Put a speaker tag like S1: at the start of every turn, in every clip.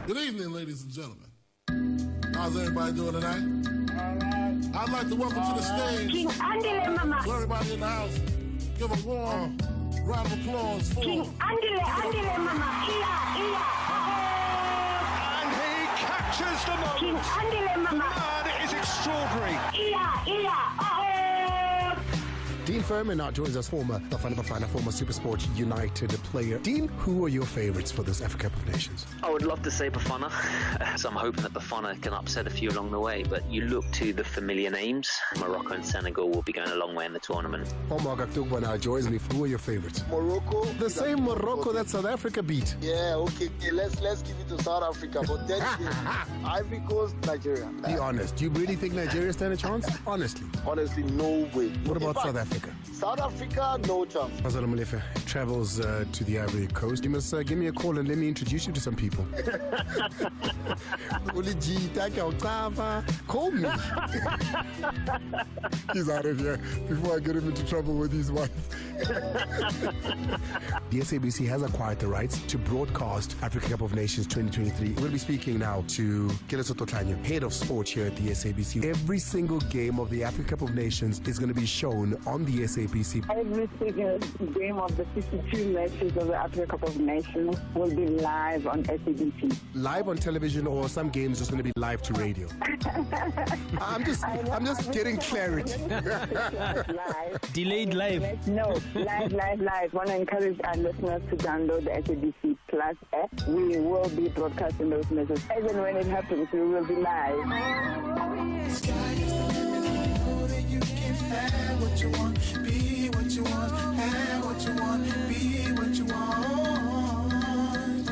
S1: Good evening, ladies and gentlemen. How's everybody doing tonight? I'd like to welcome to the stage
S2: King Andile Mama.
S1: to everybody in the house. Give a warm round of applause for
S2: King Andile Mama.
S3: And he captures the moment.
S2: King Andile Mama.
S3: Man, it is extraordinary.
S4: Dean Furman now joins us, former Bafana, former SuperSport United player. Dean, who are your favourites for this Africa Cup of Nations?
S5: I would love to say Bafana, so I'm hoping that Bafana can upset a few along the way, but you look to the familiar names. Morocco and Senegal will be going a long way in the tournament.
S4: Omar Gaktugba now joins me. Who are your favourites?
S6: Morocco.
S4: The same Morocco that South Africa beat.
S6: Yeah, okay. Let's give it to South Africa. But then Ivory Coast, Nigeria.
S4: Be honest. Do you really think Nigeria stand a chance? Honestly.
S6: Honestly, no way.
S4: What about South Africa?
S6: South Africa, no chance.
S4: Mazala Malefe travels to the Ivory Coast. You must give me a call and let me introduce you to some people. Call me. He's out of here before I get him into trouble with his wife. The SABC has acquired the rights to broadcast Africa Cup of Nations 2023. We'll be speaking now to Kelesoto Tanya, head of sport here at the SABC. Every single game of the Africa Cup of Nations is going to be shown on the SABC.
S7: Every single game of the 52 matches of the Africa Cup of Nations will be live on SABC.
S4: Live on television, or some games just going to be live to radio? I'm just getting clarity.
S7: Live.
S8: Delayed live.
S7: No, live. Want to encourage our listeners to download the SABC Plus app. We will be broadcasting those matches. As and when it happens, we will be live.
S9: Have what you want, be what you want, have what you want, be what you want.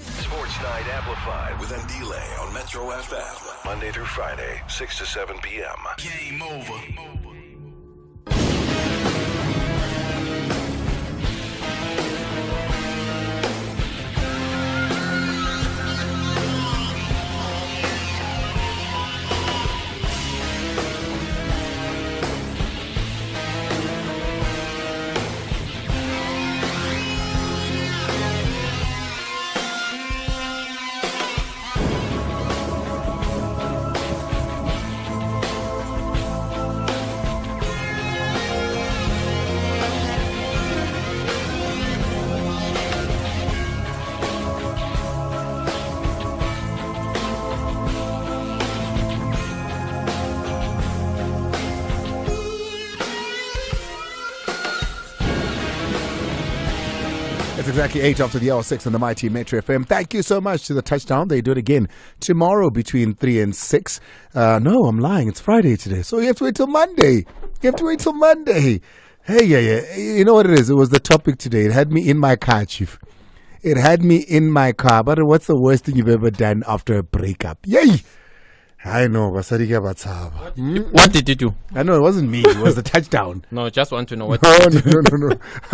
S10: Sports Night Amplified with Andile on Metro FM. Monday through Friday, 6 to 7 p.m.
S9: Game over.
S4: It's exactly 8 after the hour, 6 on the Mighty Metro FM. Thank you so much to the Touchdown. They do it again tomorrow between 3 and 6. No, I'm lying. It's Friday today. So you have to wait till Monday. Hey, yeah. You know what it is? It was the topic today. It had me in my car, Chief. It had me in my car. But what's the worst thing you've ever done after a breakup? Yay! I know. What did
S8: you do?
S4: I know it wasn't me. It was the touchdown.
S8: No, just want to know what.
S4: No. I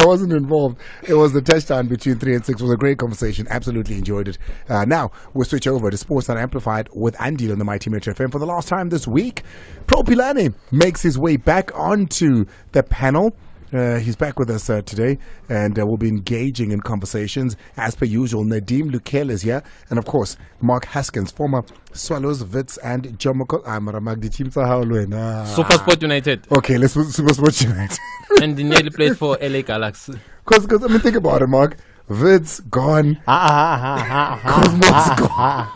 S4: wasn't involved. It was the touchdown between 3 and 6. It was a great conversation. Absolutely enjoyed it. Now we'll switch over to Sports Night Amplified with Andile on the Mighty Metro FM for the last time this week. Pro Pilane makes his way back onto the panel. He's back with us today, and we'll be engaging in conversations as per usual. Nadeem Lukel is here, and of course, Mark Haskins, former Swallows, Wits, and Jomoko.
S8: SuperSport United.
S4: Okay, let's put SuperSport United.
S8: And he nearly played for LA Galaxy.
S4: Because I mean, think about it, Mark. Wits gone. Cosmos gone.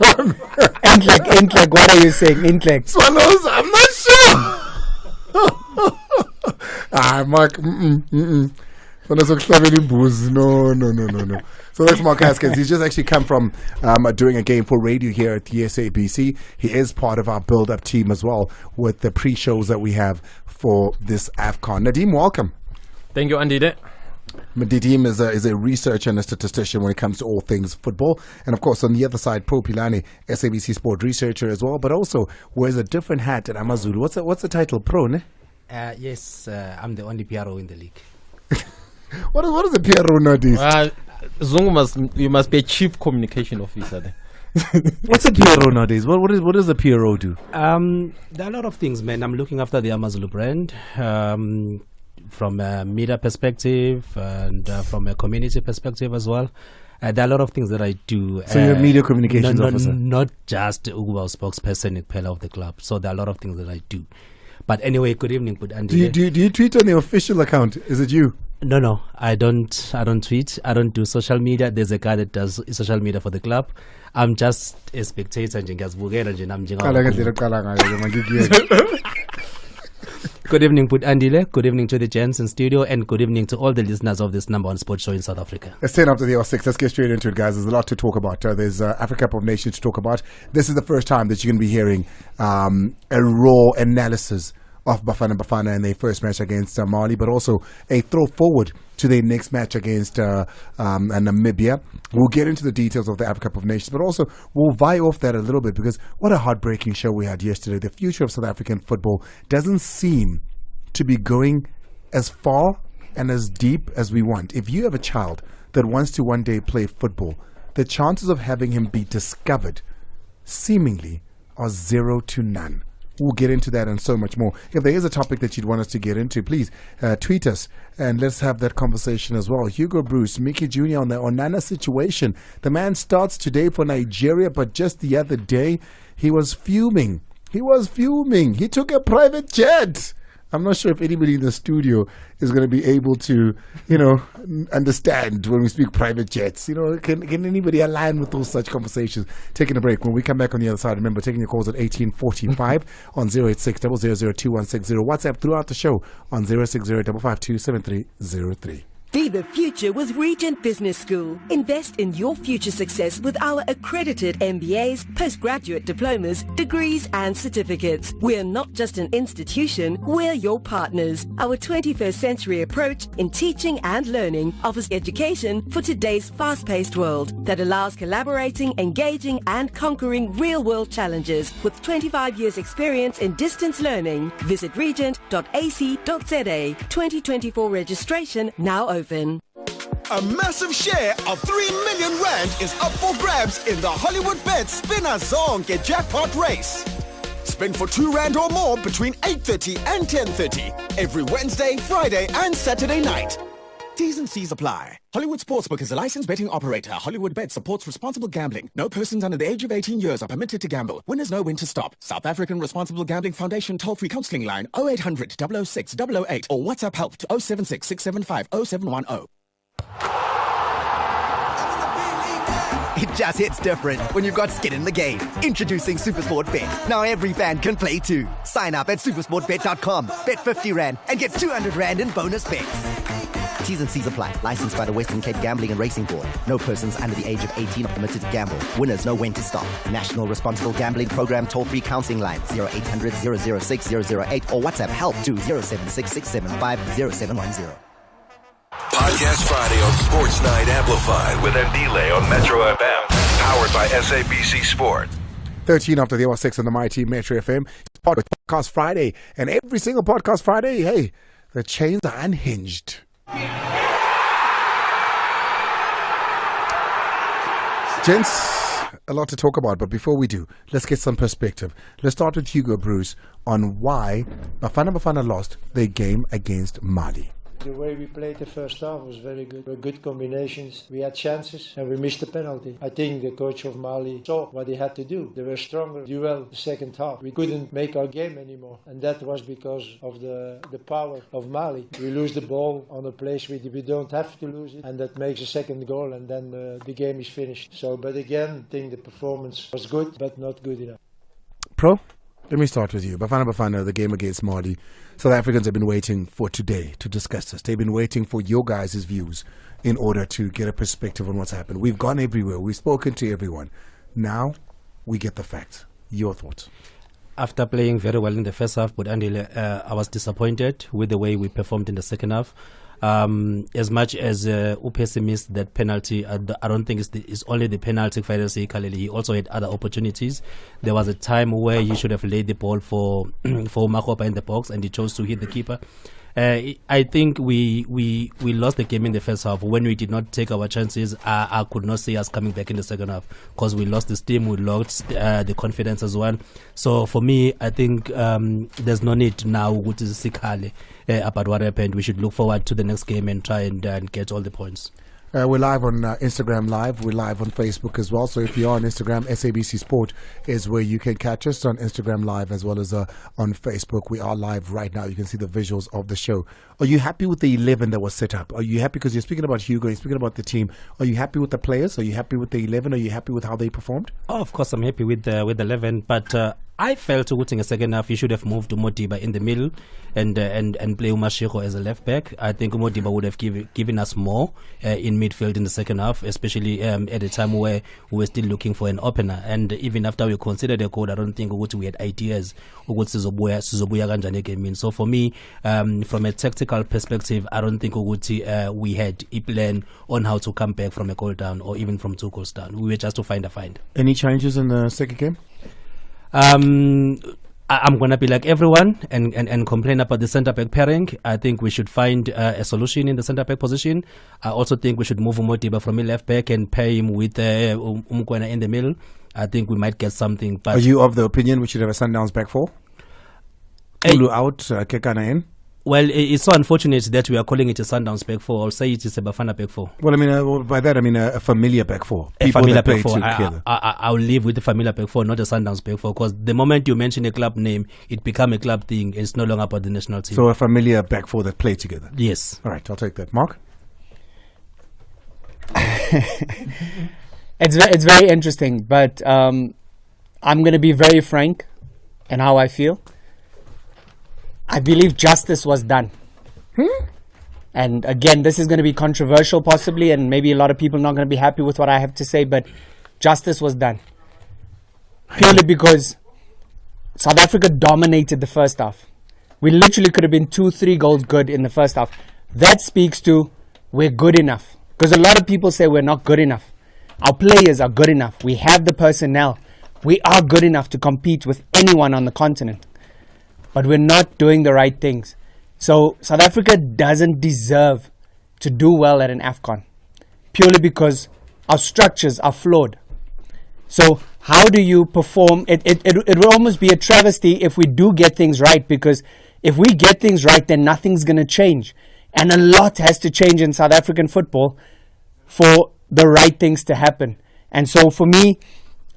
S11: Intlek, what are you saying? Intlek.
S4: Swallows, I'm not sure. Mark, No. So that's Mark Haskins. He's just actually come from doing a game for radio here at the SABC. He is part of our build-up team as well with the pre-shows that we have for this AFCON. Nadeem, welcome.
S8: Thank you, Andile.
S4: Nadeem is a researcher and a statistician when it comes to all things football. And of course, on the other side, Pro Pilane, SABC sport researcher as well, but also wears a different hat at Amazulu. What's the title? Pro, ne?
S11: Yes, I'm the only PRO in the league.
S4: What is a PRO nowadays?
S8: Zungu you must be a chief communication officer there.
S4: What's a PRO nowadays? What does a PRO do?
S11: There are a lot of things, man. I'm looking after the Amazulu brand from a media perspective and from a community perspective as well. There are a lot of things that I do.
S4: So you're a media communications officer?
S11: Not just Uguba spokesperson of the club. So there are a lot of things that I do. But anyway, good evening, Andile.
S4: Do you tweet on the official account? Is it you?
S11: No, I don't tweet. I don't do social media. There's a guy that does social media for the club. I'm just a spectator. Good evening, Andile. Good evening to the gents in studio, and good evening to all the listeners of this number one sports show in South Africa.
S4: It's 10 after the hour 6. Let's get straight into it, guys. There's a lot to talk about. There's Africa Cup of Nations to talk about. This is the first time that you're going to be hearing a raw analysis of Bafana in their first match against Mali, but also a throw forward to their next match against Namibia. We'll get into the details of the Africa Cup of Nations, but also we'll vie off that a little bit, because what a heartbreaking show we had yesterday. The future of South African football doesn't seem to be going as far and as deep as we want. If you have a child that wants to one day play football, the chances of having him be discovered seemingly are 0 to none. We'll get into that and so much more. If there is a topic that you'd want us to get into, please tweet us and let's have that conversation as well. Hugo Bruce, Mickey Jr. on the Onana situation. The man starts today for Nigeria, but just the other day, he was fuming. He took a private jet. I'm not sure if anybody in the studio is going to be able to, understand when we speak private jets. Can anybody align with those such conversations? Taking a break. When we come back on the other side, remember, taking your calls at 1845 on 086 0002160. WhatsApp throughout the show on 060 552 7303.
S12: Be the future with Regent Business School. Invest in your future success with our accredited MBAs, postgraduate diplomas, degrees and certificates. We're not just an institution, we're your partners. Our 21st century approach in teaching and learning offers education for today's fast-paced world that allows collaborating, engaging and conquering real-world challenges. With 25 years experience in distance learning, visit regent.ac.za. 2024 registration now open.
S13: A massive share of 3 million rand is up for grabs in the Hollywood Bet Spinner Zonke jackpot race. Spin for 2 rand or more between 8:30 and 10:30 every Wednesday, Friday and Saturday night. T's and C's apply. Hollywood Sportsbook is a licensed betting operator. Hollywood Bet supports responsible gambling. No persons under the age of 18 years are permitted to gamble. Winners know when to stop. South African Responsible Gambling Foundation toll-free counseling line 0800 006 008 or WhatsApp help to 076 675 0710.
S14: It just hits different when you've got skin in the game. Introducing SuperSport Bet. Now every fan can play too. Sign up at supersportbet.com. Bet 50 Rand and get 200 Rand in bonus bets. T's and C's apply. Licensed by the Western Cape Gambling and Racing Board. No persons under the age of 18 are permitted to gamble. Winners know when to stop. National Responsible Gambling Program toll-free counseling line 0800 006 008 or WhatsApp help to 076 675 0710.
S10: Podcast Friday on Sports Night Amplified with Andile on Metro FM. Powered by SABC Sport.
S4: 13 after the hour 6 on the Mighty Metro FM. Podcast Friday. And every single Podcast Friday, hey, the chains are unhinged. Gents, a lot to talk about, but before we do, let's get some perspective. Let's start with Hugo Bruce on why Bafana lost their game against Mali.
S15: The way we played the first half was very good. Were good combinations. We had chances and we missed the penalty. I think the coach of Mali saw what he had to do. They were stronger duel the second half. We couldn't make our game anymore. And that was because of the power of Mali. We lose the ball on a place we don't have to lose it. And that makes a second goal and then the game is finished. But again, I think the performance was good, but not good enough.
S4: Pro? Let me start with you. Bafana, the game against Mali. South Africans have been waiting for today to discuss this. They've been waiting for your guys' views in order to get a perspective on what's happened. We've gone everywhere. We've spoken to everyone. Now we get the facts. Your thoughts?
S11: After playing very well in the first half, but Andile, I was disappointed with the way we performed in the second half. As much as Upesi missed that penalty, I don't think it's only the penalty for Kaleli. He also had other opportunities. There was a time where he should have laid the ball for Makopa in the box and he chose to hit the keeper. I think we lost the game in the first half. When we did not take our chances, I could not see us coming back in the second half because we lost the steam, we lost the confidence as well. So for me, I think there's no need now to Sikale about what happened. We should look forward to the next game and try and get all the points.
S4: We're live on Instagram Live. We're live on Facebook as well. So if you're on Instagram, SABC Sport is where you can catch us on Instagram Live as well as on Facebook. We are live right now. You can see the visuals of the show. Are you happy with the 11 that was set up? Are you happy because you're speaking about Hugo, you're speaking about the team? Are you happy with the players? Are you happy with the 11? Are you happy with how they performed?
S11: Oh, of course, I'm happy with the 11, but I felt in the second half you should have moved Modiba in the middle and play Umashiro as a left back. I think Modiba would have given us more in midfield in the second half, especially at a time where we were still looking for an opener. And even after we considered the code, I don't think we had ideas. So for me, from a tactical perspective, I don't think we had a plan on how to come back from a goal down or even from 2 goals down. We were just to find a find.
S4: Any changes in the second game?
S11: I'm going to be like everyone and complain about the centre-back pairing. I think we should find a solution in the centre-back position. I also think we should move Modiba from a left-back and pair him with Umkwena in the middle. I think we might get something. But
S4: are you of the opinion we should have a Sundowns back 4? Kulu out, Kekana in?
S11: Well, it's so unfortunate that we are calling it a Sundowns back 4. I'll say it is a Bafana back 4.
S4: Well, I mean, by that I mean a familiar back 4.
S11: A familiar back 4. I'll live with the familiar back 4, not a Sundowns back 4, because the moment you mention a club name, it becomes a club thing. It's no longer about the national team.
S4: So a familiar back 4 that play together.
S11: Yes.
S4: All right, I'll take that. Mark?
S16: It's very interesting, but I'm going to be very frank in how I feel. I believe justice was done. And again, this is going to be controversial possibly, and maybe a lot of people are not going to be happy with what I have to say, but justice was done. Purely because South Africa dominated the first half. We literally could have been 2-3 goals good in the first half. That speaks to we're good enough. Because a lot of people say we're not good enough. Our players are good enough. We have the personnel. We are good enough to compete with anyone on the continent. But we're not doing the right things. So South Africa doesn't deserve to do well at an AFCON. Purely because our structures are flawed. So how do you perform? It will almost be a travesty if we do get things right. Because if we get things right, then nothing's going to change. And a lot has to change in South African football for the right things to happen. And so for me,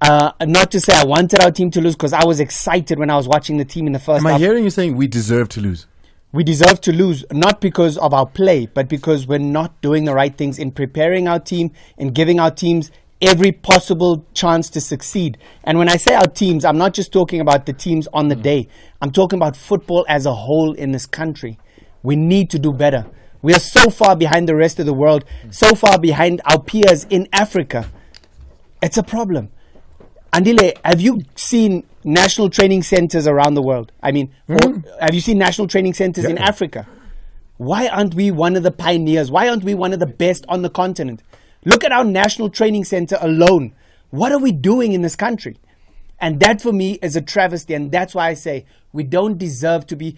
S16: not to say I wanted our team to lose, because I was excited when I was watching the team in the first half.
S4: Am I hearing you saying we deserve to lose?
S16: We deserve to lose, not because of our play, but because we're not doing the right things in preparing our team and giving our teams every possible chance to succeed. And when I say our teams, I'm not just talking about the teams on the day. I'm talking about football as a whole in this country. We need to do better. We are so far behind the rest of the world, so far behind our peers in Africa. It's a problem. Andile, have you seen national training centers around the world? I mean, have you seen national training centers in Africa? Why aren't we one of the pioneers? Why aren't we one of the best on the continent? Look at our national training center alone. What are we doing in this country? And that for me is a travesty. And that's why I say we don't deserve to be...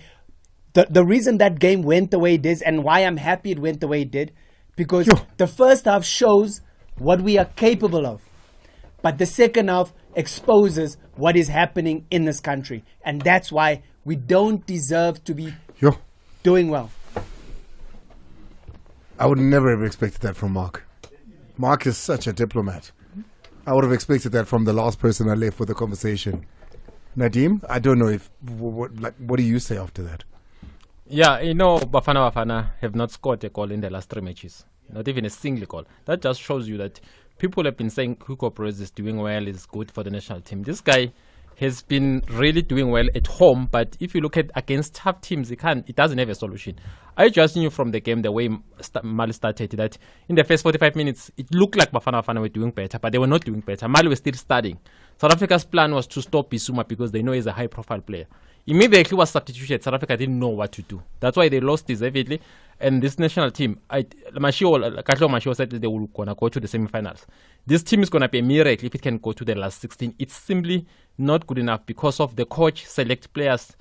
S16: The reason that game went the way it is and why I'm happy it went the way it did, because the first half shows what we are capable of. But the second half exposes what is happening in this country. And that's why we don't deserve to be doing well.
S4: I would never have expected that from Mark. Mark is such a diplomat. I would have expected that from the last person I left with the conversation. Nadeem, I don't know if... What do you say after that?
S8: Yeah, Bafana have not scored a goal in the last 3 matches. Not even a single goal. That just shows you that people have been saying Hugo Perez is doing well, is good for the national team. This guy has been really doing well at home, but if you look at against tough teams, it doesn't have a solution. I just knew from the game, the way Mali started, that in the first 45 minutes, it looked like Bafana were doing better, but they were not doing better. Mali was still starting. South Africa's plan was to stop Bissouma because they know he's a high-profile player. Immediately was substituted. South Africa didn't know what to do. That's why they lost deservedly. And this national team, Katlo Mashio said that they were going to go to the semi-finals. This team is going to be a miracle if it can go to the last 16. It's simply not good enough because of the coach select players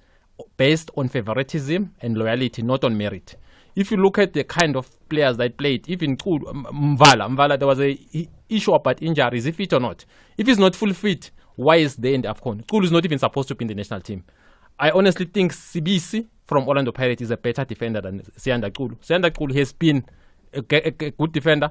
S8: based on favoritism and loyalty, not on merit. If you look at the kind of players that played, even Mvala, there was a issue about injury. Is he fit or not? If he's not full fit, why is there in the AFCON? Kulu is not even supposed to be in the national team. I honestly think SABC from Orlando Pirates is a better defender than Sianda Kulu. Sianda Kulu has been a good defender,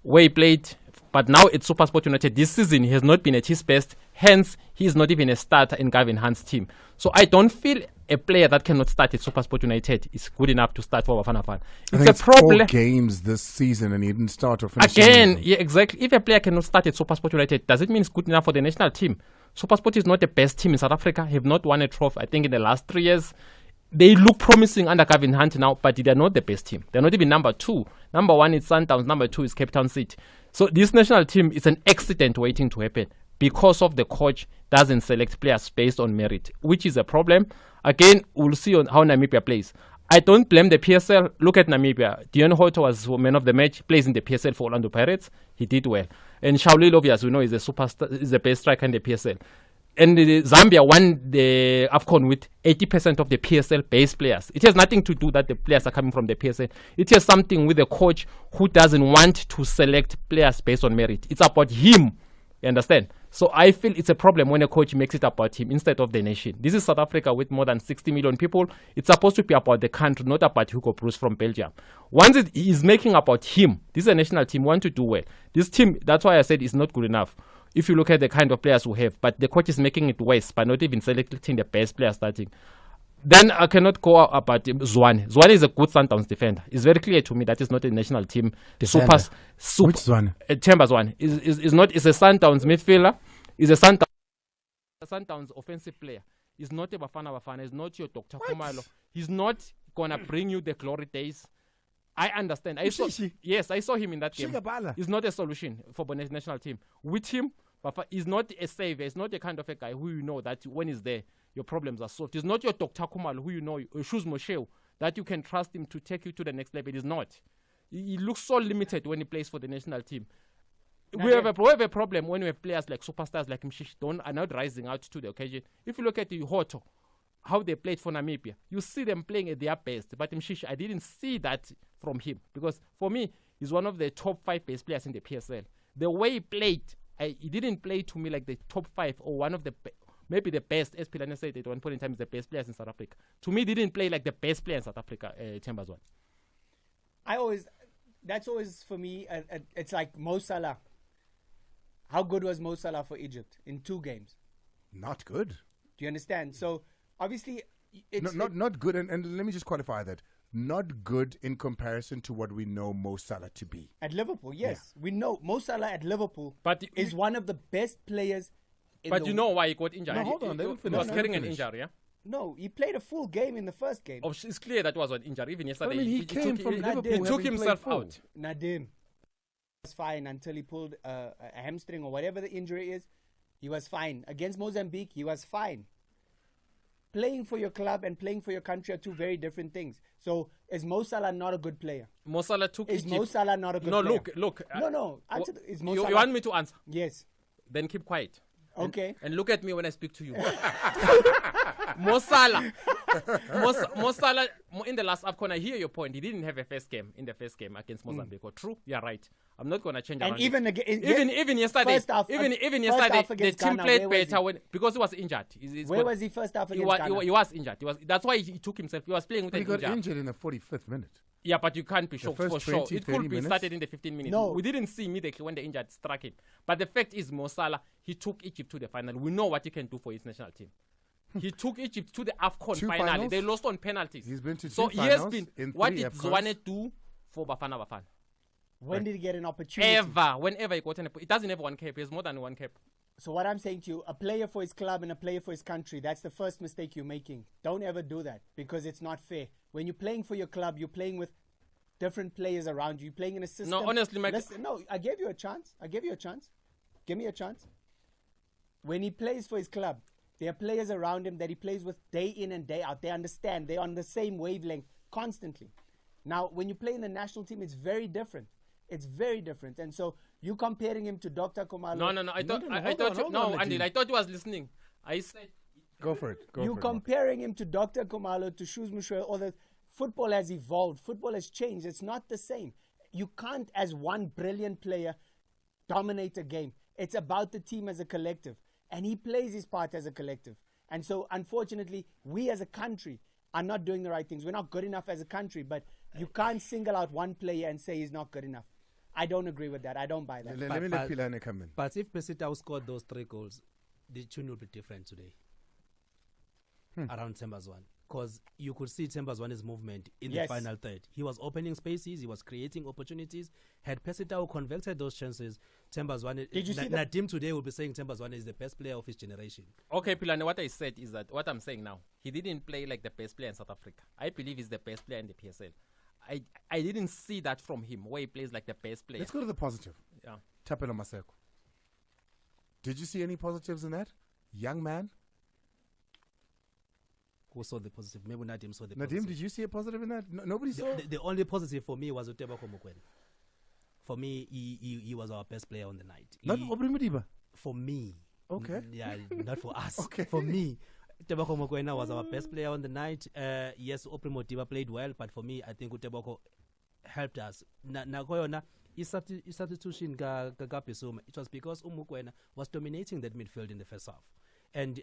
S8: where he played. But now it's SuperSport United. This season, he has not been at his best. Hence, he is not even a starter in Gavin Hunt's team. So I don't feel a player that cannot start at SuperSport United is good enough to start for Bafana Bafana. It's a problem.
S4: 4 games this season and he didn't start or finish.
S8: Again, yeah, exactly. If a player cannot start at SuperSport United, does it mean it's good enough for the national team? SuperSport is not the best team in South Africa. Have not won a trophy, I think, in the last 3 years. They look promising under Gavin Hunt now, but they're not the best team. They're not even number 2. Number 1 is Sundowns, number 2 is Cape Town City. So this national team is an accident waiting to happen because of the coach doesn't select players based on merit, which is a problem. Again, we'll see on how Namibia plays. I don't blame the PSL. Look at Namibia. Dion Hoto was man of the match, plays in the PSL for Orlando Pirates. He did well. And Shaulil, obviously, we know, is a superstar, is the best striker in the PSL. And Zambia won the AFCON with 80% of the PSL base players. It has nothing to do that the players are coming from the PSL. It has something with the coach who doesn't want to select players based on merit. It's about him. You understand? So I feel it's a problem when a coach makes it about him instead of the nation. This is South Africa with more than 60 million people. It's supposed to be about the country, not about Hugo Broos from Belgium. Once it is making about him, this is a national team, want to do well. This team, that's why I said it's not good enough. If you look at the kind of players we have, but the coach is making it worse by not even selecting the best player starting. Then I cannot go about Zwane. Zwane is a good Sundowns defender. It's very clear to me that it's not a national team.
S4: Which Zwane?
S8: Themba Zwane is not. It's a Sundowns midfielder. Is a Sundowns offensive player. He's not a Bafana Bafana. He's not your Dr. Kumalo. He's not gonna bring you the glory days. I understand. I saw him in that game. He's not a solution for the national team. With him, he's not a savior. He's not the kind of a guy who you know that when he's there, your problems are solved. He's not your Dr. Kumalo, who you know, Shoes Mosheo, that you can trust him to take you to the next level. He's not. He looks so limited when he plays for the national team. We have a problem when we have players like superstars like Mshishi are not rising out to the occasion. If you look at the Hoto, how they played for Namibia, you see them playing at their best. But Mshishi, I didn't see that from him because for me, he's one of the top 5 best players in the PSL. The way he played, he didn't play to me like the top 5 or one of the maybe the best. As Pilana said at one point in time, is the best players in South Africa. To me, he didn't play like the best player in South Africa. Themba Zwane.
S16: That's always for me. It's like Mo Salah. How good was Mo Salah for Egypt in 2 games?
S4: Not good.
S16: Do you understand? So obviously, it's
S4: not good. And let me just qualify that. Not good in comparison to what we know Mo Salah to be.
S16: At Liverpool, yes. We know Mo Salah at Liverpool is one of the best players.
S8: But you know why he got injured?
S4: No, hold on.
S8: He was carrying an injury, yeah?
S16: No, he played a full game in the first game.
S8: It's clear that was an injury. Even yesterday,
S4: I mean, he came from Liverpool.
S8: He took himself out.
S16: Nadim was fine until he pulled a hamstring or whatever the injury is. He was fine. Against Mozambique, he was fine. Playing for your club and playing for your country are 2 very different things. So, is Mo Salah not a good player?
S8: Mo Salah took
S16: Is
S8: Egypt.
S16: Mo Salah not a good player?
S8: No, look.
S16: No. Is Mo Salah...
S8: You want me to answer?
S16: Yes.
S8: Then keep quiet.
S16: Okay.
S8: And look at me when I speak to you. Mo Salah, in the last AFCON, I hear your point. He didn't have a first game in the first game against Mozambique. True, you're right. I'm not going to change around.
S16: And even
S8: yesterday,
S16: even
S8: yesterday, the team
S16: Ghana,
S8: played better because he was injured.
S16: Where was he first half against Ghana?
S8: He was injured. That's why he took himself. He was playing with an injury.
S4: He got injured in the 45th minute.
S8: Yeah, but you can't be shocked for sure. It could be
S4: minutes.
S8: started in the 15 minutes.
S16: No.
S8: We didn't see immediately when the injury struck him. But the fact is, Mo Salah, he took Egypt to the final. We know what he can do for his national team. He took Egypt to the AFCON final. They lost on penalties.
S4: He's been to 2
S8: so
S4: finals.
S8: He has been.
S4: In
S8: what did
S4: AFCONs.
S8: Zwane do for Bafana Bafana?
S16: When did he get an opportunity?
S8: Whenever he got an opportunity. It doesn't have 1 cap. He has more than 1 cap.
S16: So what I'm saying to you, a player for his club and a player for his country, that's the first mistake you're making. Don't ever do that because it's not fair. When you're playing for your club, you're playing with different players around you. You're playing in a system.
S8: No, honestly, Mike.
S16: No, I gave you a chance. Give me a chance. When he plays for his club, there are players around him that he plays with day in and day out. They understand. They're on the same wavelength constantly. Now, when you play in the national team, it's very different. It's very different. And so you comparing him to Dr. Kumalo.
S8: No. I thought you was listening. I said.
S4: Go for it.
S16: You comparing him to Dr. Kumalo, to Shoes Mushwe, or the football has evolved. Football has changed. It's not the same. You can't, as one brilliant player, dominate a game. It's about the team as a collective. And he plays his part as a collective. And so, unfortunately, we as a country are not doing the right things. We're not good enough as a country, but you can't single out one player and say he's not good enough. I don't agree with that. I don't buy that.
S4: Let me let Pilane come in.
S11: But if Pesitao scored those 3 goals, the tune will be different today. Around Tembazwane. Because you could see Tembazwane's movement in the final third. He was opening spaces, he was creating opportunities. Had Pesitao converted those chances, Tembazwane...
S16: Did you see
S11: Nadim today will be saying Tembazwane is the best player of his generation.
S8: Okay, Pilane, what I said is that what I'm saying now, he didn't play like the best player in South Africa. I believe he's the best player in the PSL. I didn't see that from him, where he plays like the best player.
S4: Let's go to the positive.
S8: Yeah.
S4: Thapelo Maseko. Did you see any positives in that? Young man?
S11: Who saw the positive? Maybe Nadim saw the
S4: Nadim,
S11: positive.
S4: did you see a positive in that? No, nobody saw?
S11: The only positive for me was Utebako Mokoena. For me, he was our best player on the night.
S4: Not Aubrey Modiba?
S11: For me.
S4: Okay.
S11: Yeah, not for us.
S4: Okay.
S11: For me. Utebako Mokoena was our best player on the night. Yes, Aubrey Modiba played well, but for me, I think Utebako helped us. Nakoyona, substitution Gagapesuma. It was because Mokoena was dominating that midfield in the first half. And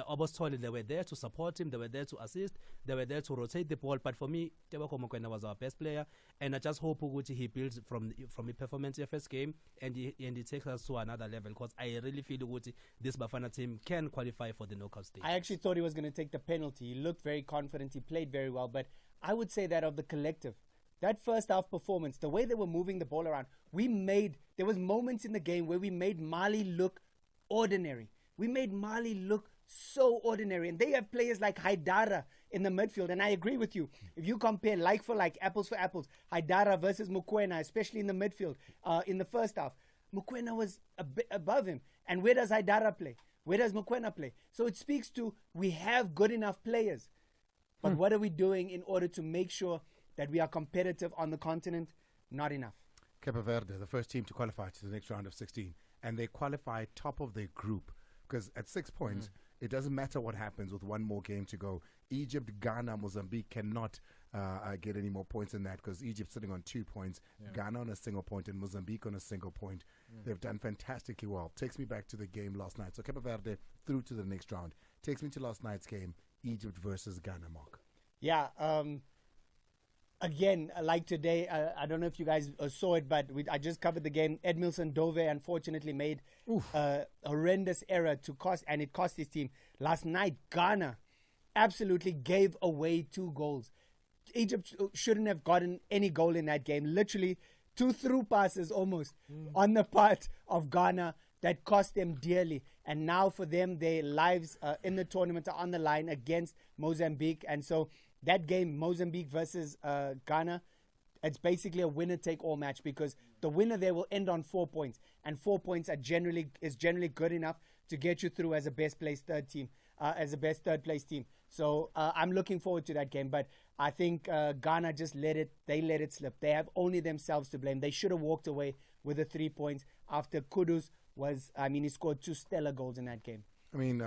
S11: Obos they were there to support him, they were there to assist, they were there to rotate the ball. But for me, Tebako Mokoena was our best player, and I just hope Uguti he builds from his performance in the first game and he takes us to another level, because I really feel Uguti, this Bafana team can qualify for the knockout stage.
S16: I actually thought he was going to take the penalty. He looked very confident, he played very well, but I would say that of the collective, that first half performance, the way they were moving the ball around, there was moments in the game where we made Mali look ordinary. We made Mali look so ordinary. And they have players like Haidara in the midfield. And I agree with you. If you compare like for like, apples for apples, Haidara versus Mokoena, especially in the midfield, in the first half, Mokoena was a bit above him. And where does Haidara play? Where does Mokoena play? So it speaks to we have good enough players. But what are we doing in order to make sure that we are competitive on the continent? Not enough.
S4: Cape Verde, the first team to qualify to the next round of 16. And they qualify top of their group. Because at 6 points, it doesn't matter what happens with one more game to go. Egypt, Ghana, Mozambique cannot get any more points than that, because Egypt's sitting on 2 points, Ghana on a single point, and Mozambique on a single point. They've done fantastically well. Takes me back to the game last night. So Cape Verde through to the next round. Takes me to last night's game, Egypt versus Ghana, Mark.
S16: Yeah, again, like today, I don't know if you guys saw it, but I just covered the game. Edmilson Dove unfortunately made a horrendous error and it cost his team. Last night, Ghana absolutely gave away 2 goals. Egypt shouldn't have gotten any goal in that game. Literally 2 through passes almost on the part of Ghana that cost them dearly. And now for them, their lives in the tournament are on the line against Mozambique. And so that game, Mozambique versus Ghana, it's basically a winner-take-all match, because the winner there will end on 4 points, and 4 points is generally good enough to get you through as a best-placed third place team. So I'm looking forward to that game, but I think Ghana just let it slip. They have only themselves to blame. They should have walked away with the 3 points after Kudus he scored 2 stellar goals in that game.
S4: I mean,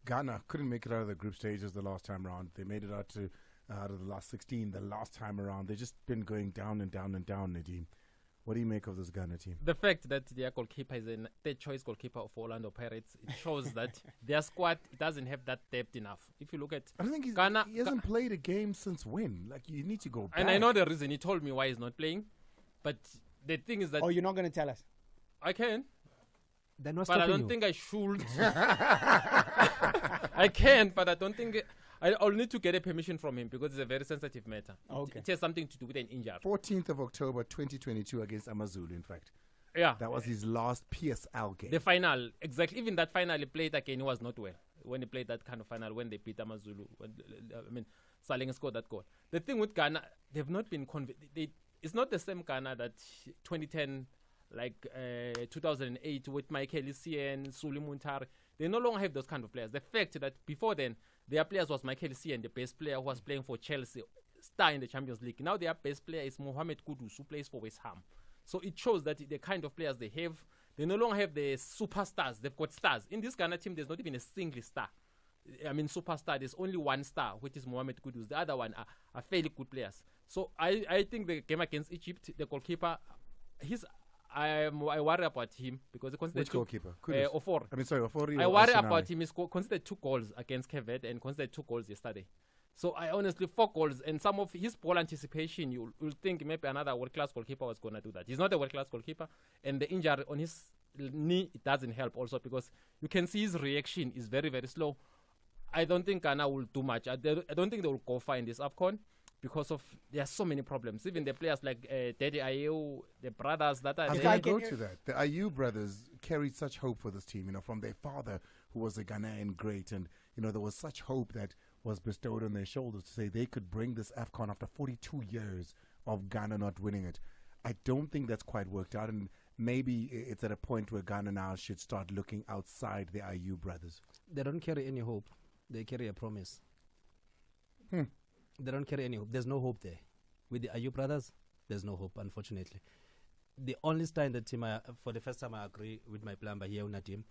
S4: Ghana couldn't make it out of the group stages the last time around. They made it out of the last 16 the last time around. They've just been going down and down and down, Nadim. What do you make of this Ghana team?
S8: The fact that their goalkeeper is a third-choice goalkeeper of Orlando Pirates, it shows that their squad doesn't have that depth enough. If you look at
S4: I don't think
S8: Ghana,
S4: he hasn't played a game since when? Like, you need to go back.
S8: And I know the reason. He told me why he's not playing. But the thing is that...
S16: Oh, you're not going to tell us?
S8: I can.
S11: But
S8: I don't think I should. I can, but I don't think... I'll need to get a permission from him, because it's a very sensitive matter.
S16: Okay.
S8: It has something to do with an injury.
S4: 14th of October 2022 against Amazulu, in fact.
S8: Yeah.
S4: That was his last PSL game.
S8: The final, exactly. Even that final he played again, he was not well. When he played that kind of final, when they beat Amazulu, Saleng scored that goal. The thing with Ghana, they've not been it's not the same Ghana that 2010, like 2008 with Michael Essien, Suli Muntari. They no longer have those kind of players. The fact that before then, their players was Michael Essien, the best player who was playing for Chelsea, star in the Champions League. Now their best player is Mohamed Kudus, who plays for West Ham. So it shows that the kind of players they have, they no longer have the superstars. They've got stars. In this Ghana team, there's not even a single star. Superstar, there's only one star, which is Mohamed Kudus. The other one are fairly good players. So I think the game against Egypt, the goalkeeper, I worry about him, because he considered...
S4: Which goalkeeper?
S8: Ofor.
S4: Ofori.
S8: I worry about him. He considered 2 goals against Cape Verde and considered 2 goals yesterday. So I honestly, 4 goals and some of his ball anticipation, you'll think maybe another world-class goalkeeper was going to do that. He's not a world-class goalkeeper, and the injury on his knee, it doesn't help also because you can see his reaction is very, very slow. I don't think Ghana will do much. I don't think they will go far in this AFCON because there are so many problems. Even the players like Daddy Ayew, the brothers that are
S4: I'm
S8: there.
S4: going to go to that. The Ayew brothers carried such hope for this team, from their father, who was a Ghanaian great. And, there was such hope that was bestowed on their shoulders to say they could bring this AFCON after 42 years of Ghana not winning it. I don't think that's quite worked out. And maybe it's at a point where Ghana now should start looking outside the Ayew brothers.
S11: They don't carry any hope. They carry a promise. They don't carry any hope. There's no hope there. With the Ayew brothers, there's no hope, unfortunately. The only star in the team, for the first time I agree with my plumber here on the team,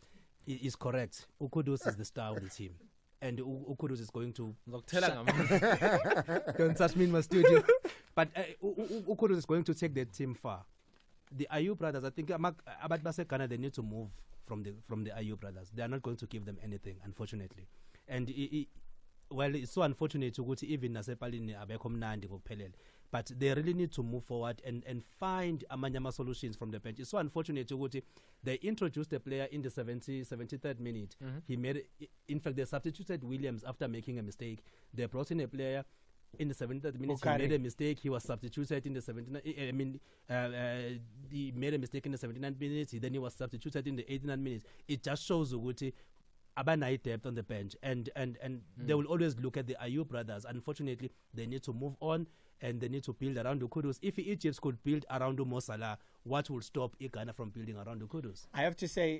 S11: is correct. Ukudus is the star of the team. And Ukudus is going to... Don't touch me in my studio. But Ukudus is going to take the team far. The Ayew brothers, I think, Ghana, they need to move from the Ayew brothers. They are not going to give them anything, unfortunately. And it's so unfortunate to even Nasepalini abekho mnandi ngokuphelele, but they really need to move forward and find amanyama solutions from the bench. It's so unfortunate to they introduced a player in the 73rd minute. He made, in fact, they substituted Williams after making a mistake. They brought in a player in the 73rd minute. He made a mistake. He was substituted in the 79th. He made a mistake in the 79th minutes. Then he was substituted in the 89th minutes. It just shows Uguti Abanai depth on the bench, and they will always look at the Ayew brothers. Unfortunately, they need to move on and they need to build around the Kudus. If Egypt could build around Mo Salah, what will stop Ghana from building around the Kudus?
S16: I have to say,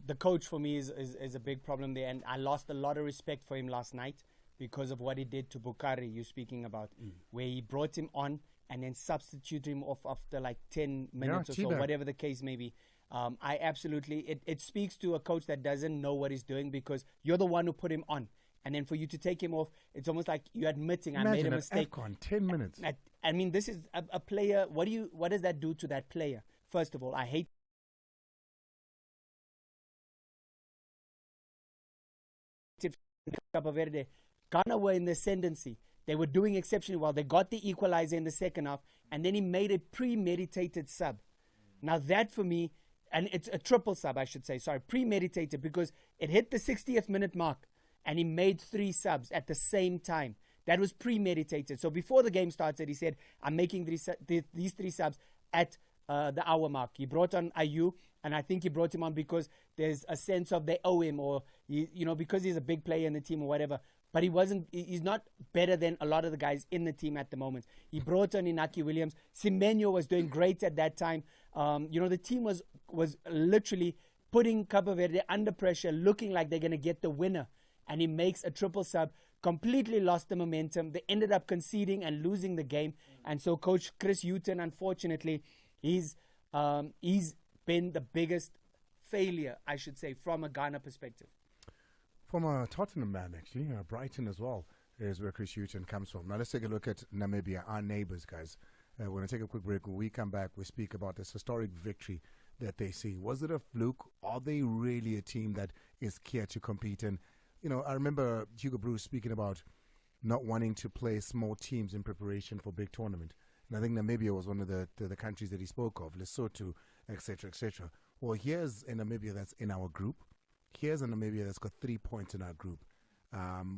S16: the coach for me is a big problem there, and I lost a lot of respect for him last night because of what he did to Bukari, you're speaking about, where he brought him on and then substituted him off after like 10 minutes or so, whatever the case may be. I absolutely, it speaks to a coach that doesn't know what he's doing because you're the one who put him on. And then for you to take him off, it's almost like you're admitting I made a mistake.
S4: AFCON, 10 minutes.
S16: I mean, this is a player. What does that do to that player? First of all, I hate Verde. Ghana were in the ascendancy. They were doing exceptionally well. They got the equalizer in the second half, and then he made a premeditated sub. Now that for me, and it's a triple sub, I should say, premeditated, because it hit the 60th minute mark, and he made 3 subs at the same time. That was premeditated. So before the game started, he said, I'm making these 3 subs at the hour mark. He brought on Ayew, and I think he brought him on because there's a sense of they owe him, or because he's a big player in the team or whatever. But he's not better than a lot of the guys in the team at the moment. He brought on Inaki Williams. Semenyo was doing great at that time. The team was literally putting Cabo Verde under pressure, looking like they're going to get the winner. And he makes a triple sub, completely lost the momentum. They ended up conceding and losing the game. And so Coach Chris Hutton, unfortunately, he's been the biggest failure, I should say, from a Ghana perspective.
S4: From a Tottenham man, actually. Brighton as well is where Chris Hutton comes from. Now let's take a look at Namibia, our neighbours, guys. We're going to take a quick break. When we come back, we speak about this historic victory that they see. Was it a fluke? Are they really a team that is geared to compete? And, I remember Hugo Bruce speaking about not wanting to play small teams in preparation for big tournament. And I think Namibia was one of the countries that he spoke of, Lesotho, etc., etc. Well, here's a Namibia that's in our group. Here's a Namibia that's got 3 points in our group.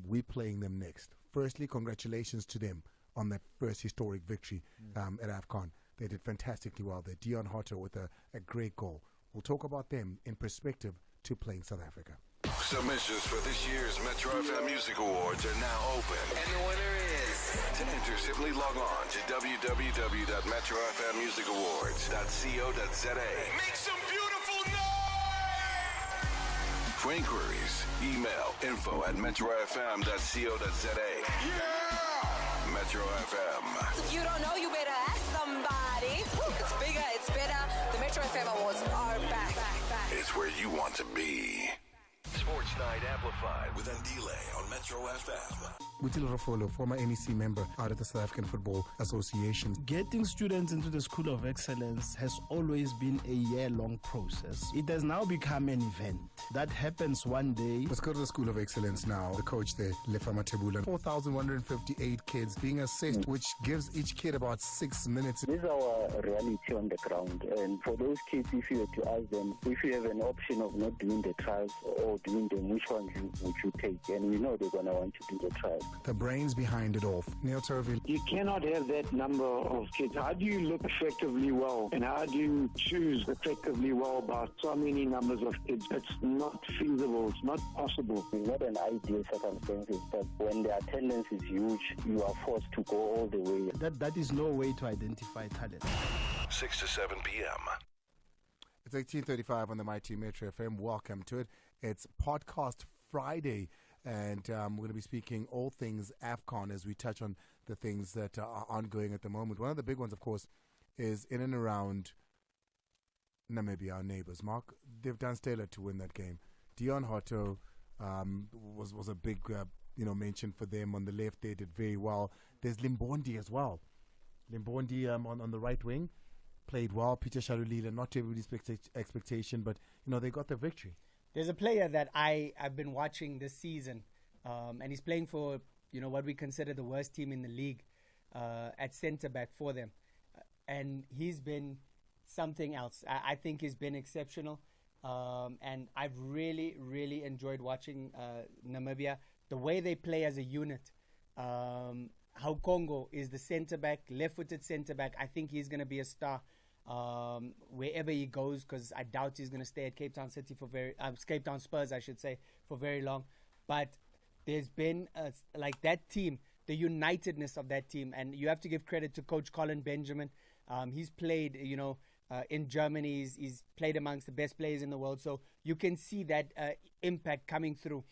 S4: We're playing them next. Firstly, congratulations to them on that first historic victory at AFCON. They did fantastically well there. Dion Hotto with a great goal. We'll talk about them in perspective to playing South Africa.
S10: Submissions for this year's Metro FM Music Awards are now open. And the winner is... To enter, simply log on to www.metrofmmusicawards.co.za. Make some beautiful noise! For inquiries, email info@metrofm.co.za. Yeah! Metro FM.
S17: If you don't know, you better ask somebody. It's bigger, it's better. The Metro FM Awards are back.
S10: It's where you want to be. Sports Night Amplified with Andile on Metro FM.
S4: Butile Rafolo, former NEC member out of the South African Football Association.
S18: Getting students into the School of Excellence has always been a year-long process. It has now become an event that happens one day.
S4: Let's go to the School of Excellence now. The coach there, Lefama Tebula. 4,158 kids being assessed, which gives each kid about 6 minutes.
S19: This is our reality on the ground. And for those kids, if you were to ask them, if you have an option of not doing the trials or doing them, which one would you take? And we know they're going to want to do the trials.
S4: The brains behind it all. Neil Turvey.
S20: You cannot have that number of kids. How do you look effectively well? And how do you choose effectively well by so many numbers of kids? It's not feasible. It's not possible.
S19: It's not an ideal circumstances, but when the attendance is huge, you are forced to go all the way.
S18: That is no way to identify talent.
S10: 6 to 7 p.m.
S4: It's 18:35 on the Mighty Metro FM. Welcome to it. It's Podcast Friday, and we're going to be speaking all things AFCON as we touch on the things that are ongoing at the moment. One of the big ones, of course, is in and around Namibia, our neighbours. Mark, they've done stellar to win that game. Dion Hotto was a big mention for them. On the left, they did very well. There's Limbondi as well. Limbondi on the right wing played well. Peter Shalulila, not to everybody's expectation, but they got the victory.
S16: There's a player that I've been watching this season, and he's playing for what we consider the worst team in the league at centre back for them, and he's been something else. I think he's been exceptional, and I've really enjoyed watching Namibia, the way they play as a unit. How Congo is the centre back, left-footed centre back. I think he's going to be a star wherever he goes, because I doubt he's going to stay at Cape Town Cape Town Spurs, I should say, for very long. But there's been that team, the unitedness of that team, and you have to give credit to Coach Colin Benjamin. He's played, in Germany. He's played amongst the best players in the world, so you can see that impact coming through.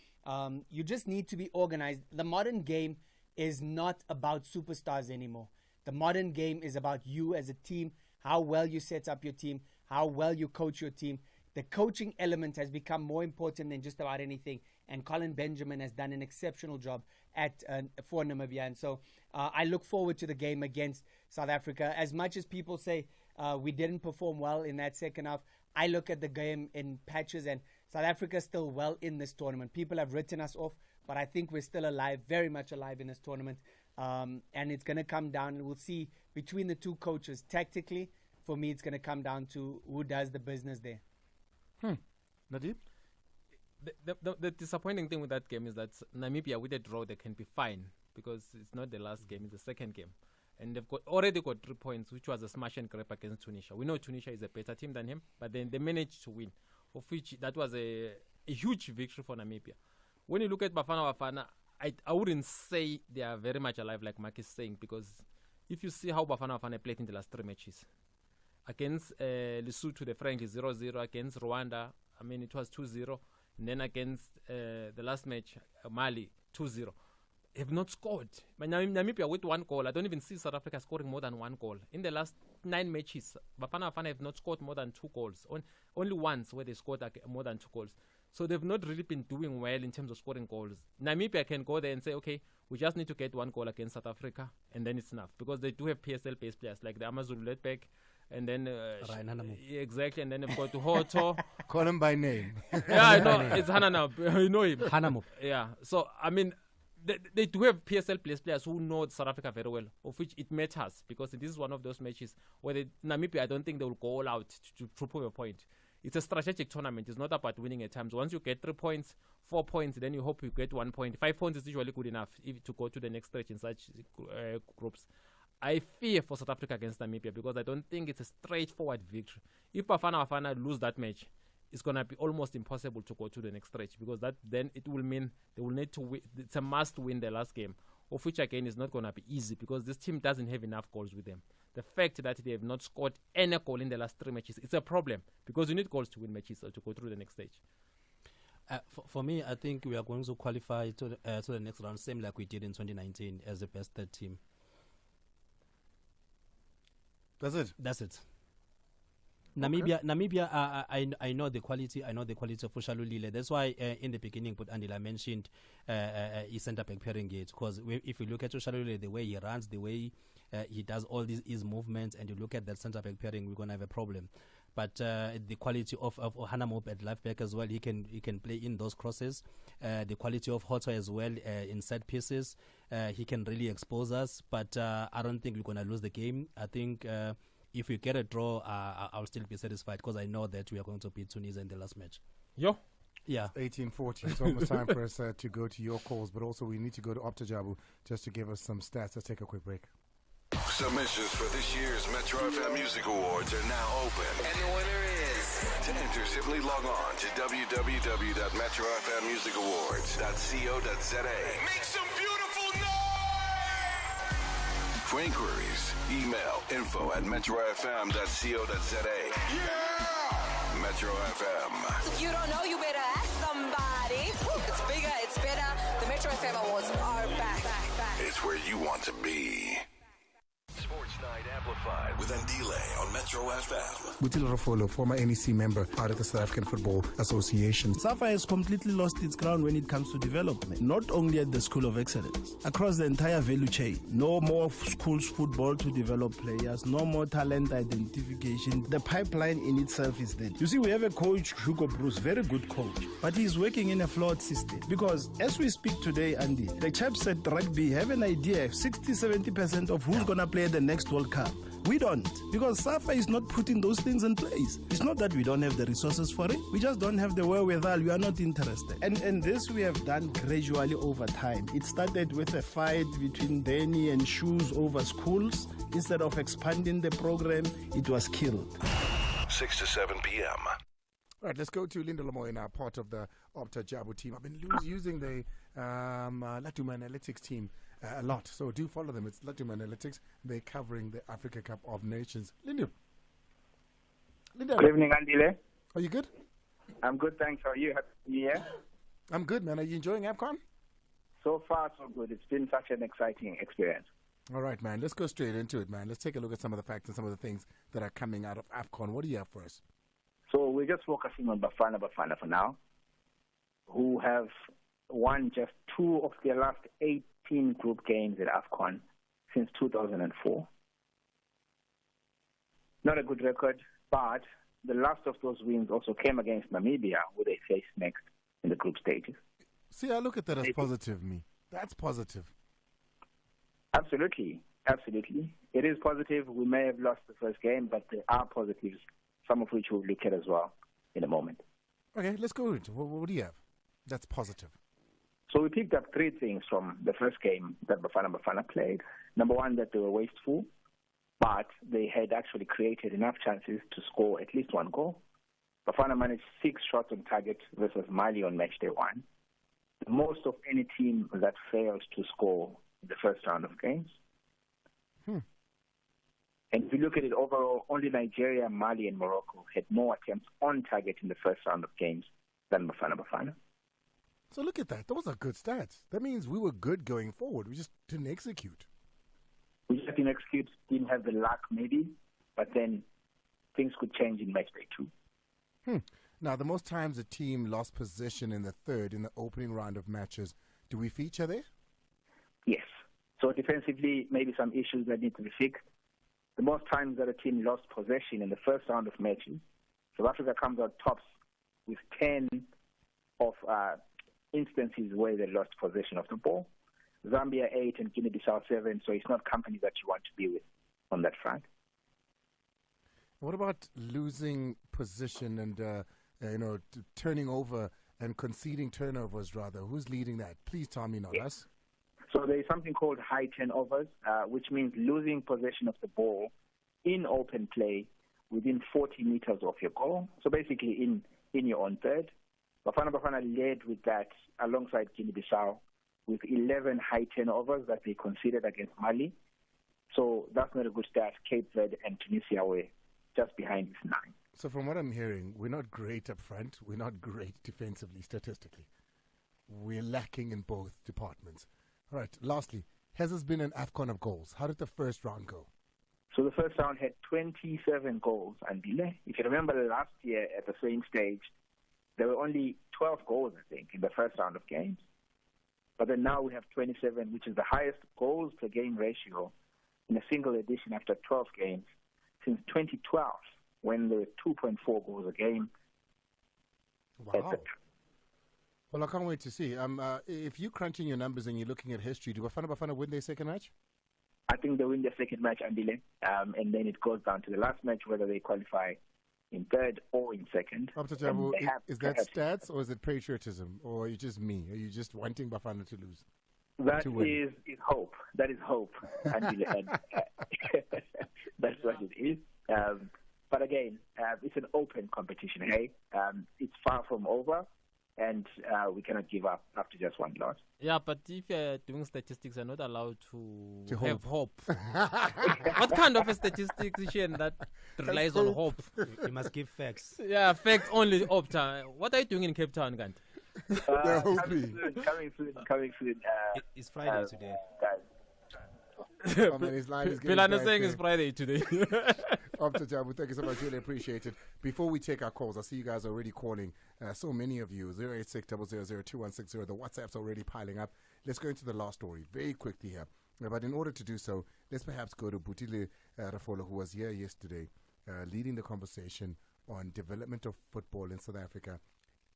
S16: You just need to be organized. The modern game is not about superstars anymore. The modern game is about you as a team, how well you set up your team, how well you coach your team. The coaching element has become more important than just about anything, and Colin Benjamin has done an exceptional job for Namibia. And so I look forward to the game against South Africa. As much as people say we didn't perform well in that second half, I look at the game in patches, and South Africa is still well in this tournament. People have written us off, but I think we're still alive, very much alive in this tournament. And it's going to come down, and we'll see between the two coaches. Tactically, for me, it's going to come down to who does the business there.
S4: Nadeem?
S8: The disappointing thing with that game is that Namibia, with a draw, they can be fine, because it's not the last game, it's the second game. And they've already got 3 points, which was a smash and grab against Tunisia. We know Tunisia is a better team than him, but then they managed to win, of which that was a huge victory for Namibia. When you look at Bafana, I wouldn't say they are very much alive, like Mark is saying, because if you see how Bafana played in the last 3 matches, against Lesotho, the friendly 0-0, against Rwanda, it was 2-0, and then against the last match, Mali, 2-0. Have not scored. But Namibia with 1 goal. I don't even see South Africa scoring more than 1 goal. In the last 9 matches, Bafana have not scored more than 2 goals. Only once where they scored more than 2 goals. So they've not really been doing well in terms of scoring goals. Namibia can go there and say, okay, we just need to get 1 goal against South Africa, and then it's enough. Because they do have PSL-based players like the Amazulu Letback, and then exactly, and then they've got Hoto.
S4: Call him by name.
S8: Yeah, I know. It's Hananab. You know him.
S11: Hanamu.
S8: Yeah. So they do have PSL players who know South Africa very well, of which it matters, because this is one of those matches where Namibia, I don't think they will go all out to prove a point. It's a strategic tournament. It's not about winning at times. Once you get 3 points, 4 points, then you hope you get 1 point. 5 points is usually good enough to go to the next stage in such groups. I fear for South Africa against Namibia, because I don't think it's a straightforward victory. If Bafana lose that match, it's going to be almost impossible to go to the next stretch, because then it will mean they will need to win. It's a must win the last game, of which again is not going to be easy, because this team doesn't have enough goals with them. The fact that they have not scored any goal in the last 3 matches, it's a problem, because you need goals to win matches or to go through the next stage.
S11: For me, I think we are going to qualify to the next round, same like we did in 2019 as the best third team.
S4: That's it?
S11: That's it. Namibia. I know the quality. I know the quality of Ushalulile. That's why in the beginning, but Andile mentioned his centre back pairing it, because if you look at Ushalulile, the way he runs, the way he does all his movements, and you look at that centre back pairing, we're gonna have a problem. But the quality of Hanamop at left back as well, he can play in those crosses. The quality of Hoto as well in set pieces, he can really expose us. But I don't think we're gonna lose the game. I think if we get a draw, I'll still be satisfied, because I know that we are going to beat Tunisia in the last match.
S8: Yeah.
S4: It's 18:40. It's almost time for us to go to your calls, but also we need to go to Opta Jabu just to give us some stats. Let's take a quick break.
S10: Submissions for this year's Metro FM Music Awards are now open. And the winner is... To enter, simply log on to www.metrofmmusicawards.co.za. Make some beautiful noise! For inquiries, email info@metrofm.co.za. Yeah! Metro FM.
S17: If you don't know, you better ask somebody. It's bigger, it's better. The Metro FM Awards are back.
S10: It's where you want to be. Sports Night Amplified with Andile on Metro FM.
S4: Butil Rafolo, former NEC member, part of the South African Football Association.
S18: SAFA has completely lost its ground when it comes to development, not only at the School of Excellence, across the entire value chain. No more schools football to develop players, no more talent identification. The pipeline in itself is dead. You see, we have a coach, Hugo Bruce, very good coach, but he's working in a flawed system, because as we speak today, Andy, the chaps at rugby have an idea, 60-70% of who's going to play the next World Cup. We don't, because SAFA is not putting those things in place. It's not that we don't have the resources for it, we just don't have the wherewithal. We are not interested. And this we have done gradually over time. It started with a fight between Benny and Shoes over schools. Instead of expanding the program, it was killed.
S10: 6 to 7 p.m.
S4: All right, let's go to Linda Lemoyne, part of the Opta Jabu team. I've been using the Latuma Analytics team a lot, so do follow them. It's Latuma Analytics. They're covering the Africa Cup of Nations. Linda.
S21: Good evening, Andile.
S4: Are you good?
S21: I'm good, thanks. How are you? Happy New Year.
S4: I'm good, man. Are you enjoying AFCON?
S21: So far, so good. It's been such an exciting experience.
S4: All right, man. Let's go straight into it, man. Let's take a look at some of the facts and some of the things that are coming out of AFCON. What do you have for us?
S21: So we're just focusing on Bafana for now, who have won just 2 of their last 18 group games at AFCON since 2004. Not a good record, but the last of those wins also came against Namibia, who they face next in the group stages.
S4: See, I look at that as positive, me. That's positive.
S21: Absolutely. It is positive. We may have lost the first game, but there are positives, some of which we'll look at as well in a moment.
S4: Okay, let's go into what do you have that's positive?
S21: So we picked up 3 things from the first game that Bafana played. Number one, that they were wasteful, but they had actually created enough chances to score at least 1 goal. Bafana managed 6 shots on target versus Mali on match day 1. The most of any team that failed to score in the first round of games. And if you look at it overall, only Nigeria, Mali, and Morocco had more attempts on target in the first round of games than Bafana.
S4: So look at that. Those are good stats. That means we were good going forward. We just didn't execute.
S21: We just didn't execute, didn't have the luck maybe, but then things could change in match day 2.
S4: Now, the most times a team lost possession in the third, in the opening round of matches, do we feature there?
S21: Yes. So defensively, maybe some issues that need to be fixed. The most times that a team lost possession in the first round of matches, South Africa comes out tops with 10 of instances where they lost possession of the ball. Zambia 8 and Guinea-Bissau 7, so it's not company that you want to be with on that front.
S4: What about losing position and, turning over and conceding turnovers, rather? Who's leading that? Please tell me, not us.
S21: So there is something called high turnovers, which means losing possession of the ball in open play within 40 meters of your goal. So basically in your own third. Bafana led with that alongside Guinea-Bissau with 11 high turnovers that they conceded against Mali. So that's not a good start. Cape Verde and Tunisia were just behind with 9.
S4: So from what I'm hearing, we're not great up front. We're not great defensively, statistically. We're lacking in both departments. All right, lastly, has this been an AFCON of goals? How did the first round go?
S21: So the first round had 27 goals, Andile. If you remember last year at the same stage, there were only 12 goals, I think, in the first round of games. But then now we have 27, which is the highest goals per game ratio in a single edition after 12 games since 2012, when there were 2.4 goals a game.
S4: Wow. Well, I can't wait to see. If you're crunching your numbers and you're looking at history, do Bafana win their second match?
S21: I think they win their second match, Andile, and then it goes down to the last match, whether they qualify in third or in second.
S4: Is that stats or is it patriotism? Or are you just me? Are you just wanting Bafana to lose?
S21: That is hope. That is hope. Andile. That's what it is. But again, it's an open competition, hey? It's far from over, and we cannot give up after just one loss.
S8: Yeah, but if you're doing statistics, you're not allowed to have
S4: hope.
S8: What kind of a statistician that relies on hope?
S11: You must give facts.
S8: Yeah, facts only. Opta. What are you doing in Cape Town, Gant?
S21: Coming soon.
S11: It's Friday today.
S4: His line is
S8: Pilana saying it's Friday today.
S4: After Jabu, thank you so much. Really appreciate it. Before we take our calls, I see you guys already calling. So many of you. 086 000 2160. The WhatsApp's already piling up. Let's go into the last story very quickly here. But in order to do so, let's perhaps go to Butile Rafolo, who was here yesterday, leading the conversation on development of football in South Africa.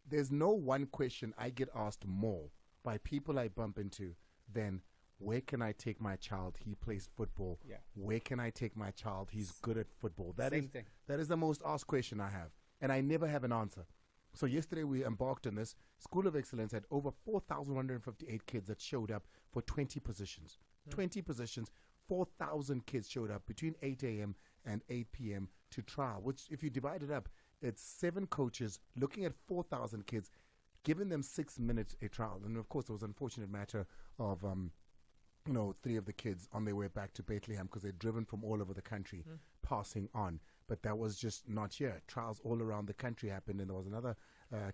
S4: There's no one question I get asked more by people I bump into than, where can I take my child? He plays football.
S16: Yeah.
S4: Where can I take my child? He's good at football.
S16: Same thing.
S4: That is the most asked question I have. And I never have an answer. So yesterday we embarked on this. School of Excellence had over 4,158 kids that showed up for 20 positions. 20 positions, 4,000 kids showed up between 8 a.m. and 8 p.m. to trial, which if you divide it up, it's 7 coaches looking at 4,000 kids, giving them 6 minutes a trial. And of course, there was an unfortunate matter of 3 of the kids on their way back to Bethlehem because they're driven from all over the country, passing on. But that was just not here. Trials all around the country happened, and there was another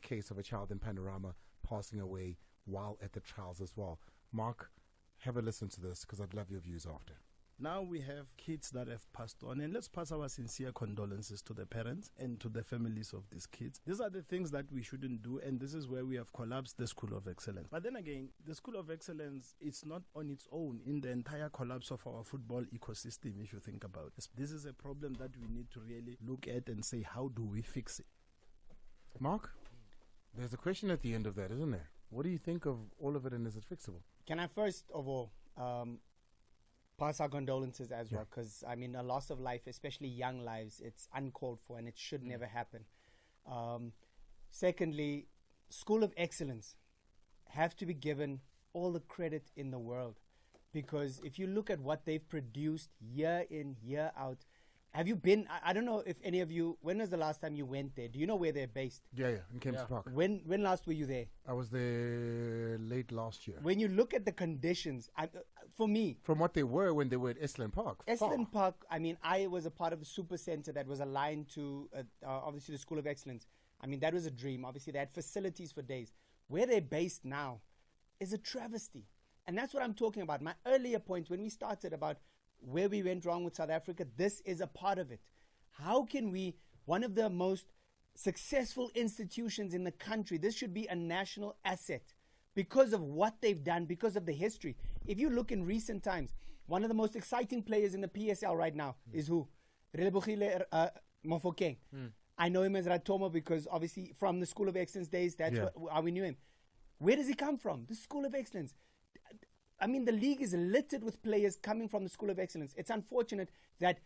S4: case of a child in Panorama passing away while at the trials as well. Mark, have a listen to this because I'd love your views after.
S18: Now we have kids that have passed on, and let's pass our sincere condolences to the parents and to the families of these kids. These are the things that we shouldn't do, and this is where we have collapsed the School of Excellence. But then again, the School of Excellence is not on its own in the entire collapse of our football ecosystem, if you think about it. This is a problem that we need to really look at and say, how do we fix it?
S4: Mark, there's a question at the end of that, isn't there? What do you think of all of it, and is it fixable?
S16: Can I first of all pass our condolences as well, because I mean, a loss of life, especially young lives, it's uncalled for and it should never happen. Secondly, School of Excellence have to be given all the credit in the world, because if you look at what they've produced year in, year out. Have you been, I don't know if any of you, when was the last time you went there? Do you know where they're based?
S4: Yeah, in Kemp's Park.
S16: When last were you there?
S4: I was there late last year.
S16: When you look at the conditions, for me...
S4: From what they were when they were at Esalen Park.
S16: Esalen Park, I mean, I was a part of the super center that was aligned to, obviously, the School of Excellence. I mean, that was a dream. Obviously, they had facilities for days. Where they're based now is a travesty. And that's what I'm talking about. My earlier point when we started about where we went wrong with South Africa, this is a part of it. How can we, one of the most successful institutions in the country, this should be a national asset because of what they've done, because of the history. If you look in recent times, one of the most exciting players in the PSL right now is who? Relebohile Mofokeng. I know him as Ratomo because obviously from the School of Excellence days, that's how we knew him. Where does he come from? The School of Excellence. I mean, the league is littered with players coming from the School of Excellence. It's unfortunate that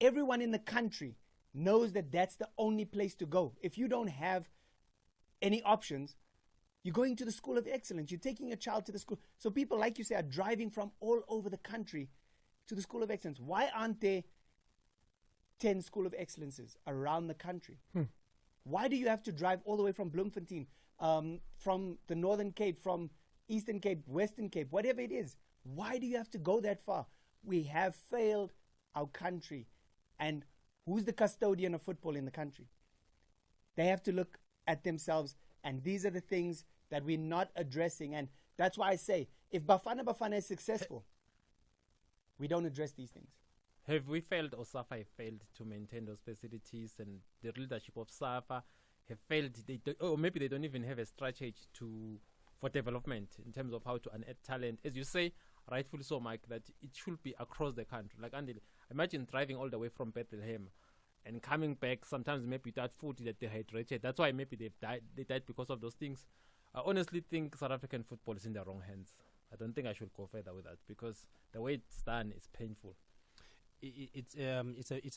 S16: everyone in the country knows that that's the only place to go. If you don't have any options, you're going to the School of Excellence. You're taking a child to the school. So people, like you say, are driving from all over the country to the School of Excellence. Why aren't there 10 School of Excellences around the country? Why do you have to drive all the way from Bloemfontein, from the Northern Cape, from Eastern Cape, Western Cape, whatever it is? Why do you have to go that far? We have failed our country. And who's the custodian of football in the country? They have to look at themselves, and these are the things that we're not addressing. And that's why I say, if Bafana is successful, we don't address these things.
S8: have we failed, or SAFA have failed to maintain those facilities, and the leadership of SAFA have failed, or maybe they don't even have a strategy for development in terms of how to unearth talent. As you say, rightfully so, Mike, that it should be across the country. Like Andile, imagine driving all the way from Bethlehem and coming back, sometimes maybe without food, that dehydrated. That's why maybe they died because of those things. I honestly think South African football is in the wrong hands. I don't think I should go further with that, because the way it's done is painful.
S11: It's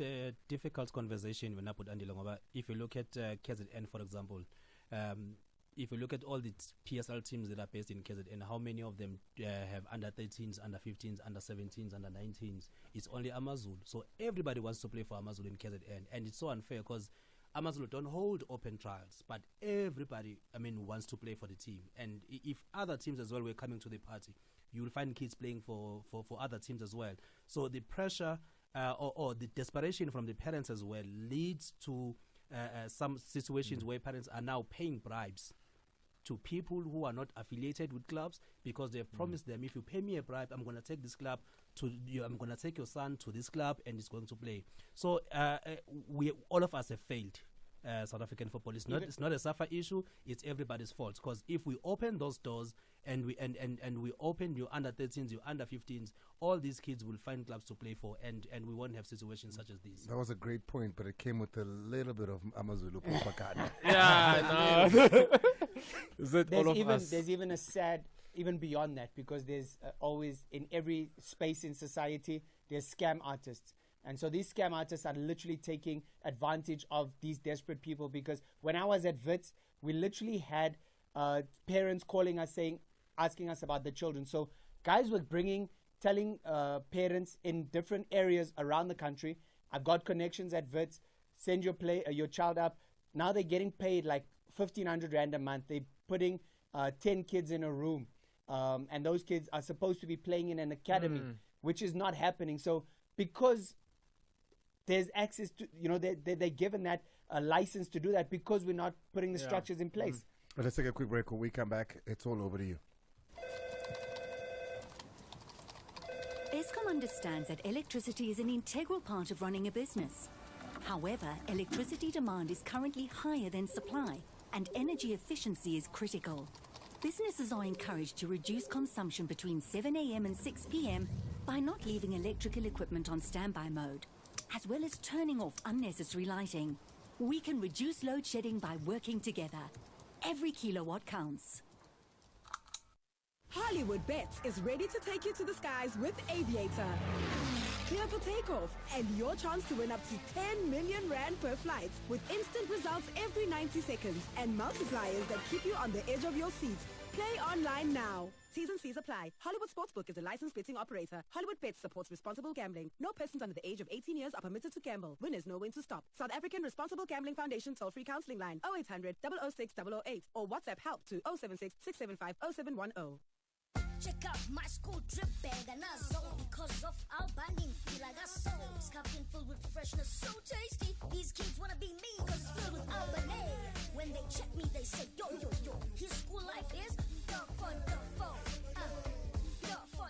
S11: a difficult conversation when I put Andile ngoba if you look at KZN, for example, if you look at all the PSL teams that are based in KZN, how many of them have under 13s, under 15s, under 17s, under 19s? It's only Amazulu. So everybody wants to play for Amazulu in KZN, and it's so unfair because Amazulu don't hold open trials, but everybody, wants to play for the team. And if other teams as well were coming to the party, you will find kids playing for other teams as well. So the pressure or the desperation from the parents as well leads to some situations where parents are now paying bribes to people who are not affiliated with clubs, because they have promised them, if you pay me a bribe, I'm going to take this club to you. I'm going to take your son to this club, and he's going to play. So we all of us have failed. South African football. It's not a SAFA issue. It's everybody's fault. Because if we open those doors and we open your under 13s, your under 15s, all these kids will find clubs to play for, and we won't have situations such as these.
S4: That was a great point, but it came with a little bit of Amazulu propaganda.
S8: Yeah, no.
S16: There's even a sad, even beyond that, because there's always, in every space in society, there's scam artists. And so these scam artists are literally taking advantage of these desperate people, because when I was at Wits, we literally had parents calling us asking us about the children. So guys were telling parents in different areas around the country, I've got connections at Wits, send your child up. Now they're getting paid like 1,500 Rand a month. They're putting 10 kids in a room. And those kids are supposed to be playing in an academy, which is not happening. So because there's access to, they're given that license to do that, because we're not putting the structures in place.
S4: But let's take a quick break. When we come back, it's all over to you.
S1: Eskom understands that electricity is an integral part of running a business. However, electricity demand is currently higher than supply, and energy efficiency is critical. Businesses are encouraged to reduce consumption between 7 a.m. and 6 p.m. by not leaving electrical equipment on standby mode, as well as turning off unnecessary lighting. We can reduce load shedding by working together. Every kilowatt counts.
S22: Hollywood Bets is ready to take you to the skies with Aviator. Clear for takeoff and your chance to win up to 10 million Rand per flight, with instant results every 90 seconds and multipliers that keep you on the edge of your seat. Play online now. T's and C's apply. Hollywood Sportsbook is a licensed betting operator. Hollywood Bets supports responsible gambling. No persons under the age of 18 years are permitted to gamble. Winners know when to stop. South African Responsible Gambling Foundation toll-free counseling line 0800 006 008 or WhatsApp help to 076 675 0710.
S23: Check out my school drip bag and I zone because of Albany. Feel like I soul. It's covered and filled with freshness, so tasty. These kids wanna be me because it's filled with Albany. When they check me, they say, yo, yo, yo. His school life is the fun, the fun.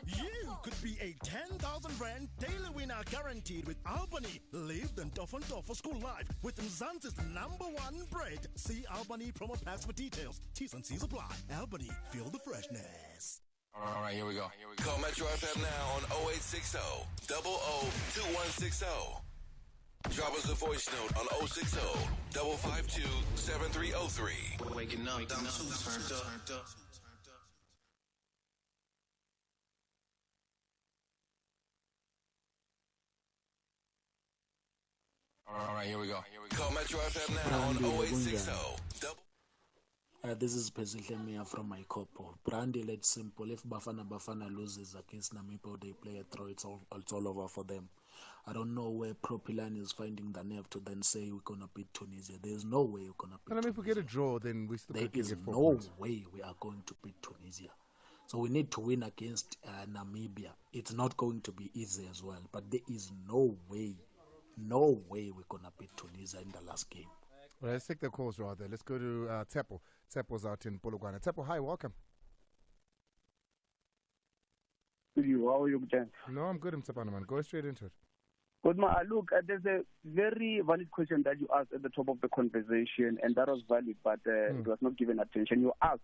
S18: You could be a 10,000 Rand daily winner guaranteed with Albany. Live the Tough for school life with Mzansi's #1 bread. See Albany promo packs for details. T's and C's apply. Albany, feel the freshness.
S10: All right, here we go. Call Metro FM now on 0860 002160. Drop us a voice note on 060 552 7303.
S9: Waking up, I'm too turned up.
S10: All right, here we go. Call Metro FM now on 0860.
S24: This is Pezilemia from my couple. Brandile, it's simple. If Bafana loses against Namibia, they play a throw, it's all over for them. I don't know where Propilan is finding the nerve to then say we're going to beat Tunisia. There's no way we're going to beat Tunisia.
S4: If we get a draw, then we still
S24: There
S4: get
S24: is
S4: 4
S24: no
S4: points.
S24: way we are going to beat Tunisia. So we need to win against Namibia. It's not going to be easy as well, but there is no way we're going to beat Tunisia in the last game.
S4: Well, let's take the calls rather. Let's go to Tepo. Tepo's out in Polokwane. Tepo, hi, welcome.
S25: You, how are you, Jan?
S4: No, I'm good, Mtsapana, man. Go straight into it.
S2: But look, there's a very valid question that you asked at the top of the conversation, and that was valid, but it was not given attention. You asked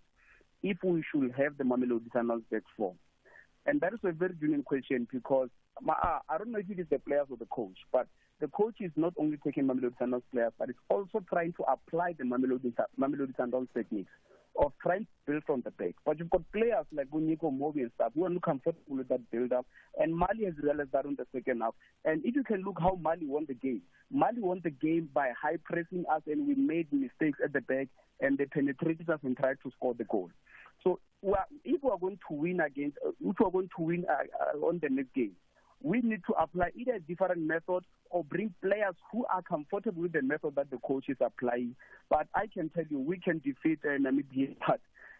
S2: if we should have the Mamelodi Sundowns back four. And that is a very genuine question because I don't know if it is the players or the coach, but the coach is not only taking Mamelodi Sundowns players, but it's also trying to apply the Mamelodi Sundowns techniques of trying to build from the back. But you've got players like Nico Mobi and stuff who are not comfortable with that build-up, and Mali has realized that in the second half. And if you can look how Mali won the game by high-pressing us, and we made mistakes at the back, and they penetrated us and tried to score the goal. So if we are going to win on the next game, we need to apply either a different method or bring players who are comfortable with the method that the coach is applying. But I can tell you, we can defeat Namibia,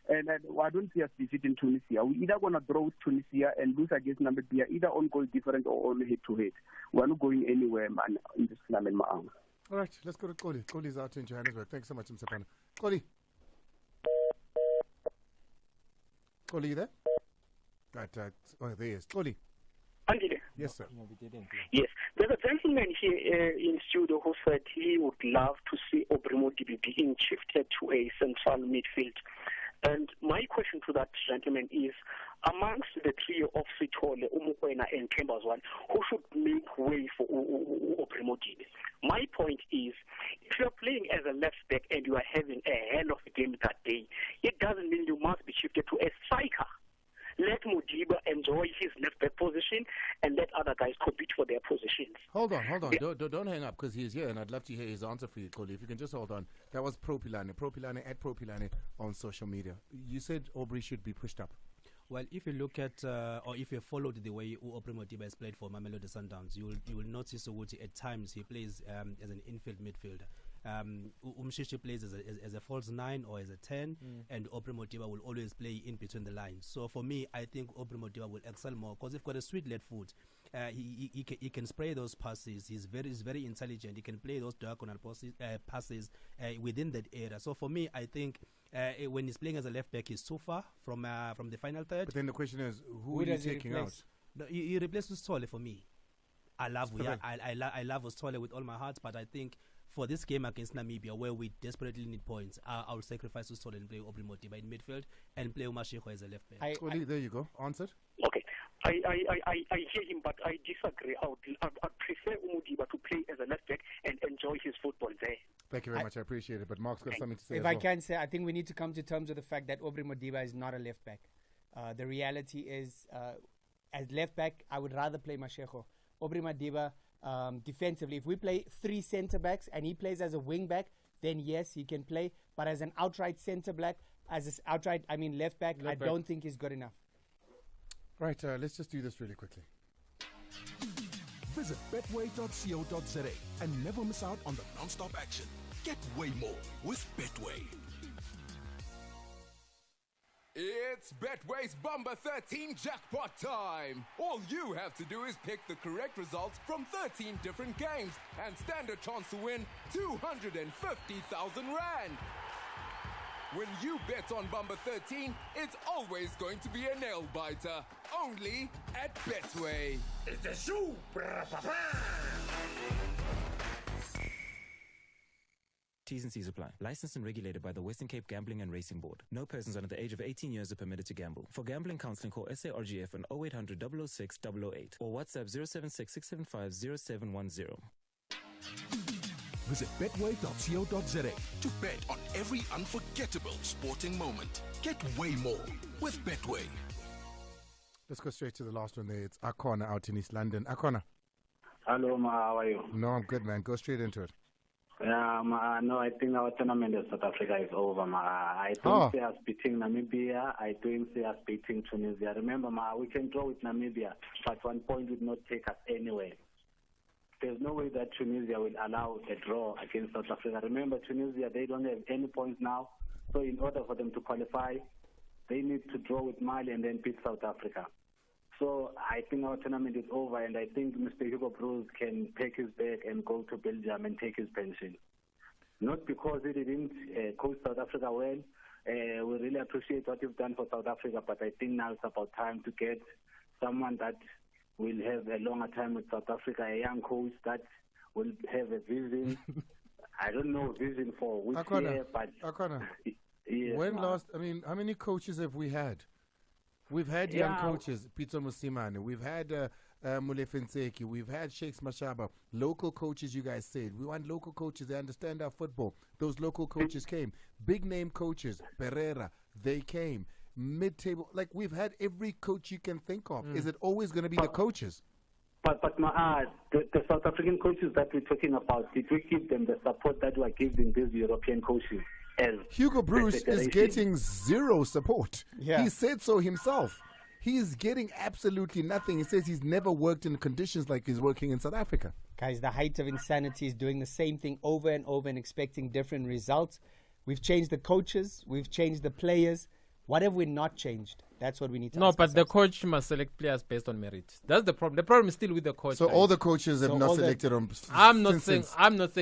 S2: and I don't see us defeating Tunisia. We're either going to draw with Tunisia and lose against Namibia, either on goal different or on head-to-head. We're not going anywhere, man, in this Namen Ma'ang.
S4: All right, let's go to Koli. Koli's out in Johannesburg. Thanks so much, Msapana. Koli. Koli, you there? Right, there he is. Koli.
S3: Andile.
S4: Yes, sir.
S3: Yes. There's a gentleman here in studio who said he would love to see Aubrey Modiba being shifted to a central midfield. And my question to that gentleman is, amongst the trio of Sithole, Umukwena, and Kembazwan, who should make way for Aubrey Modiba? My point is, if you're playing as a left back and you are having a hell of a game that day, it doesn't mean you must be shifted to a striker. Let Modiba enjoy his left back position and let other guys compete for their positions.
S4: Hold on. Don't hang up because he's here and I'd love to hear his answer for you, Koli. If you can just hold on. That was Propilane at Propilane on social media. You said Aubrey should be pushed up.
S11: Well, if you look at, or if you followed the way Aubrey Modiba has played for Mamelodi Sundowns, you will notice Ukuthi at times he plays as an infield midfielder. Umshishi plays as a false 9 or as a 10, and Aubrey Modiba will always play in between the lines. So for me, I think Aubrey Modiba will excel more because he's got a sweet left foot. He can spray those passes. He's very intelligent. He can play those diagonal passes within that area. So for me, I think when he's playing as a left back, he's too far from the final third.
S4: But then the question is, who are you taking out?
S11: No, he replaces Tole for me. I love Tole with all my heart, but I think for this game against Namibia, where we desperately need points, I will sacrifice Tole and play Aubrey Modiba in midfield and play Umashiko as a left back.
S4: There you go. Answered.
S3: Okay. I hear him, but I disagree. I'd prefer Modiba to play as a left back and enjoy his football there.
S4: Thank you very much. I appreciate it. But Mark's got something to say.
S5: If I can say, I think we need to come to terms with the fact that Aubrey Modiba is not a left back. The reality is, as left back, I would rather play Mashego. Aubrey Modiba, defensively, if we play 3 centre backs and he plays as a wing back, then yes, he can play. But as an outright centre back, left back, I don't think he's good enough.
S4: Right, let's just do this really quickly.
S6: Visit betway.co.za and never miss out on the non-stop action. Get way more with Betway.
S25: It's Betway's Bumper 13 jackpot time! All you have to do is pick the correct results from 13 different games and stand a chance to win 250,000 Rand! When you bet on Bumper 13, it's always going to be a nail-biter. Only at Betway.
S6: It's a shoe!
S26: T's and C's apply. Licensed and regulated by the Western Cape Gambling and Racing Board. No persons under the age of 18 years are permitted to gamble. For gambling counseling, call SARGF on 0800 006 008 or WhatsApp 076 675 0710.
S6: Visit betway.co.za to bet on every unforgettable sporting moment. Get way more with Betway.
S4: Let's go straight to the last one there. It's Akona out in East London. Akona.
S27: Hello, Ma. How are you?
S4: No, I'm good, man. Go straight into it.
S27: Yeah, Ma. No, I think our tournament in South Africa is over, Ma. I don't see us beating Namibia. I don't see us beating Tunisia. Remember, Ma, we can draw with Namibia, but 1 point would not take us anywhere. There's no way that Tunisia will allow a draw against South Africa. Remember, Tunisia, they don't have any points now. So in order for them to qualify, they need to draw with Mali and then beat South Africa. So I think our tournament is over, and I think Mr. Hugo Broos can take his bag and go to Belgium and take his pension. Not because he didn't coach South Africa well. We really appreciate what you've done for South Africa, but I think now it's about time to get someone that will have a longer time with South Africa, a young coach that will have a vision. I don't know vision for which year, but yes,
S4: when last? I mean, how many coaches have we had? We've had young coaches, Peter Musimane. We've had Molefe Nseki. We've had Shakes Mashaba. Local coaches, you guys said. We want local coaches. They understand our football. Those local coaches came. Big name coaches, Pereira, they came. Mid-table, like we've had every coach you can think of. Is it always going to be the coaches?
S27: But the South African coaches that we're talking about, did we give them the support that we're giving these European coaches?
S4: Hugo Bruce is getting zero support.
S5: Yeah.
S4: He said so himself. He's getting absolutely nothing. He says he's never worked in conditions like he's working in South Africa.
S5: Guys, the height of insanity is doing the same thing over and over and expecting different results. We've changed the coaches. We've changed the players. What have we not changed? That's what we need to ask
S8: but the coach must select players based on merit. That's the problem. The problem is still with the coach.
S4: So all the coaches have not selected him.
S8: I'm not saying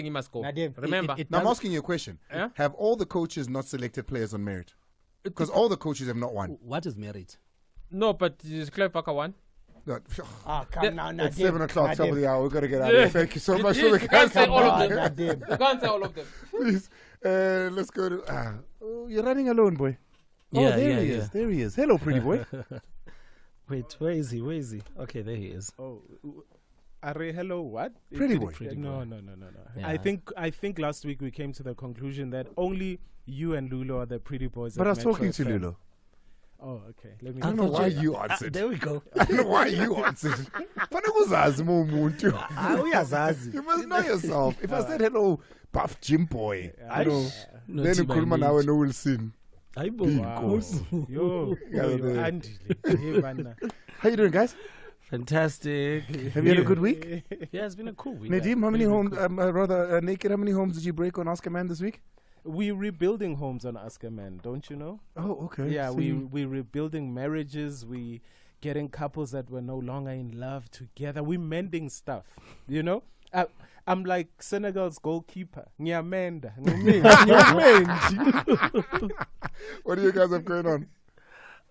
S8: he must go.
S5: Nadim,
S8: Remember,
S4: now I'm asking you a question. Have all the coaches not selected players on merit? Because all the coaches have not won.
S11: What is merit?
S8: No, but is Clive Parker one?
S5: Come now,
S4: It's 7 o'clock, top of the hour. We've got to get out of here. Thank you so much for the
S8: You can't say all of them. You can't say all of them.
S4: Please, let's go to... you're running alone, boy.
S11: Yeah,
S4: there he is. There he is. Hello, pretty boy.
S7: Wait, where is he? Where is he?
S11: Okay, there he is.
S7: Oh, Are hello, what?
S4: Pretty boy.
S7: No.
S11: Yeah.
S7: I think last week we came to the conclusion that only you and Lulo are the pretty boys.
S4: But I was talking to Lulo.
S7: Oh, okay.
S4: I don't know why you answered.
S11: There we go.
S4: I don't know why you answered. You must know yourself. If I said hello, Puff Jim Boy, I know. Then you could man now know Wilson.
S7: Yo, Andile.
S4: How you doing, guys?
S11: Fantastic.
S4: Have you had a good week?
S11: Yeah, it's been a cool week.
S4: Nadim, how many homes? Naked, how many homes did you break on Oscar Man this week?
S7: We're rebuilding homes on Ask a Man, don't you know?
S4: Oh, okay.
S7: Yeah, we're rebuilding marriages. We getting couples that were no longer in love together. We're mending stuff, you know? I'm like Senegal's goalkeeper, Nyamenda.
S4: What do you guys have going on?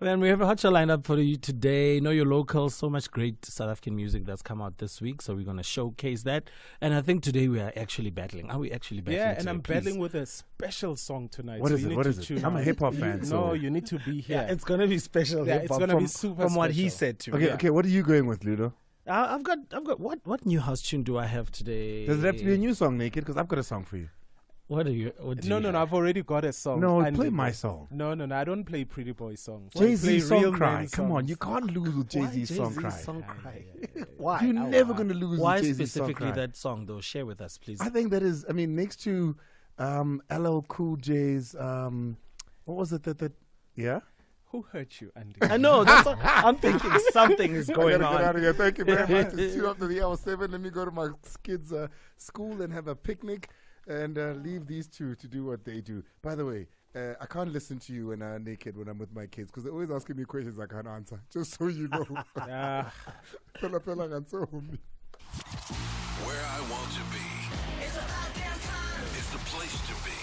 S11: Man, we have a hot show lined up for you today. Know your locals. So much great South African music that's come out this week. So we're going to showcase that. And I think today we are actually battling. Are we actually battling?
S7: Yeah, and
S11: today?
S7: I'm battling with a special song tonight.
S4: What
S7: so
S4: is
S7: you
S4: it?
S7: need
S4: What
S7: to
S4: is it?
S7: tune
S4: I'm a
S7: in.
S4: hip-hop fan.
S7: No, you need to be here.
S11: Yeah, it's going to be special.
S7: Yeah, it's going to be super
S11: from what he
S7: special.
S11: said to me.
S4: Okay,
S11: Yeah.
S4: okay. What are you going with, Ludo?
S11: I've got what new house tune do I have today?
S4: Does it have to be a new song, Naked? Because I've got a song for you.
S11: What do you
S7: No, I've already got a song.
S4: No,
S7: And
S4: play my song.
S7: No, I don't play Pretty Boy songs.
S4: Jay-Z
S7: I play real
S4: Song Cry.
S7: men
S4: Come on,
S7: songs.
S4: you can't lose with Jay-Z Song Cry.
S11: Why?
S4: You're never going to lose
S11: Why
S4: with Jay-Z Song
S11: specifically
S4: Cry.
S11: that song, though? Share with us, please.
S4: I think that is, I mean, next to LL Cool J's, what was it that yeah?
S7: Who hurt you, Andy?
S11: I know. That's what I'm thinking. Something is going
S4: I gotta
S11: on.
S4: get out of here. Thank you very much. It's 2 after the hour 7. Let me go to my kids' school and have a picnic and leave these two to do what they do. By the way, I can't listen to you when I'm naked when I'm with my kids because they're always asking me questions I can't answer. Just so you know.
S10: Where I want to be is the place to be.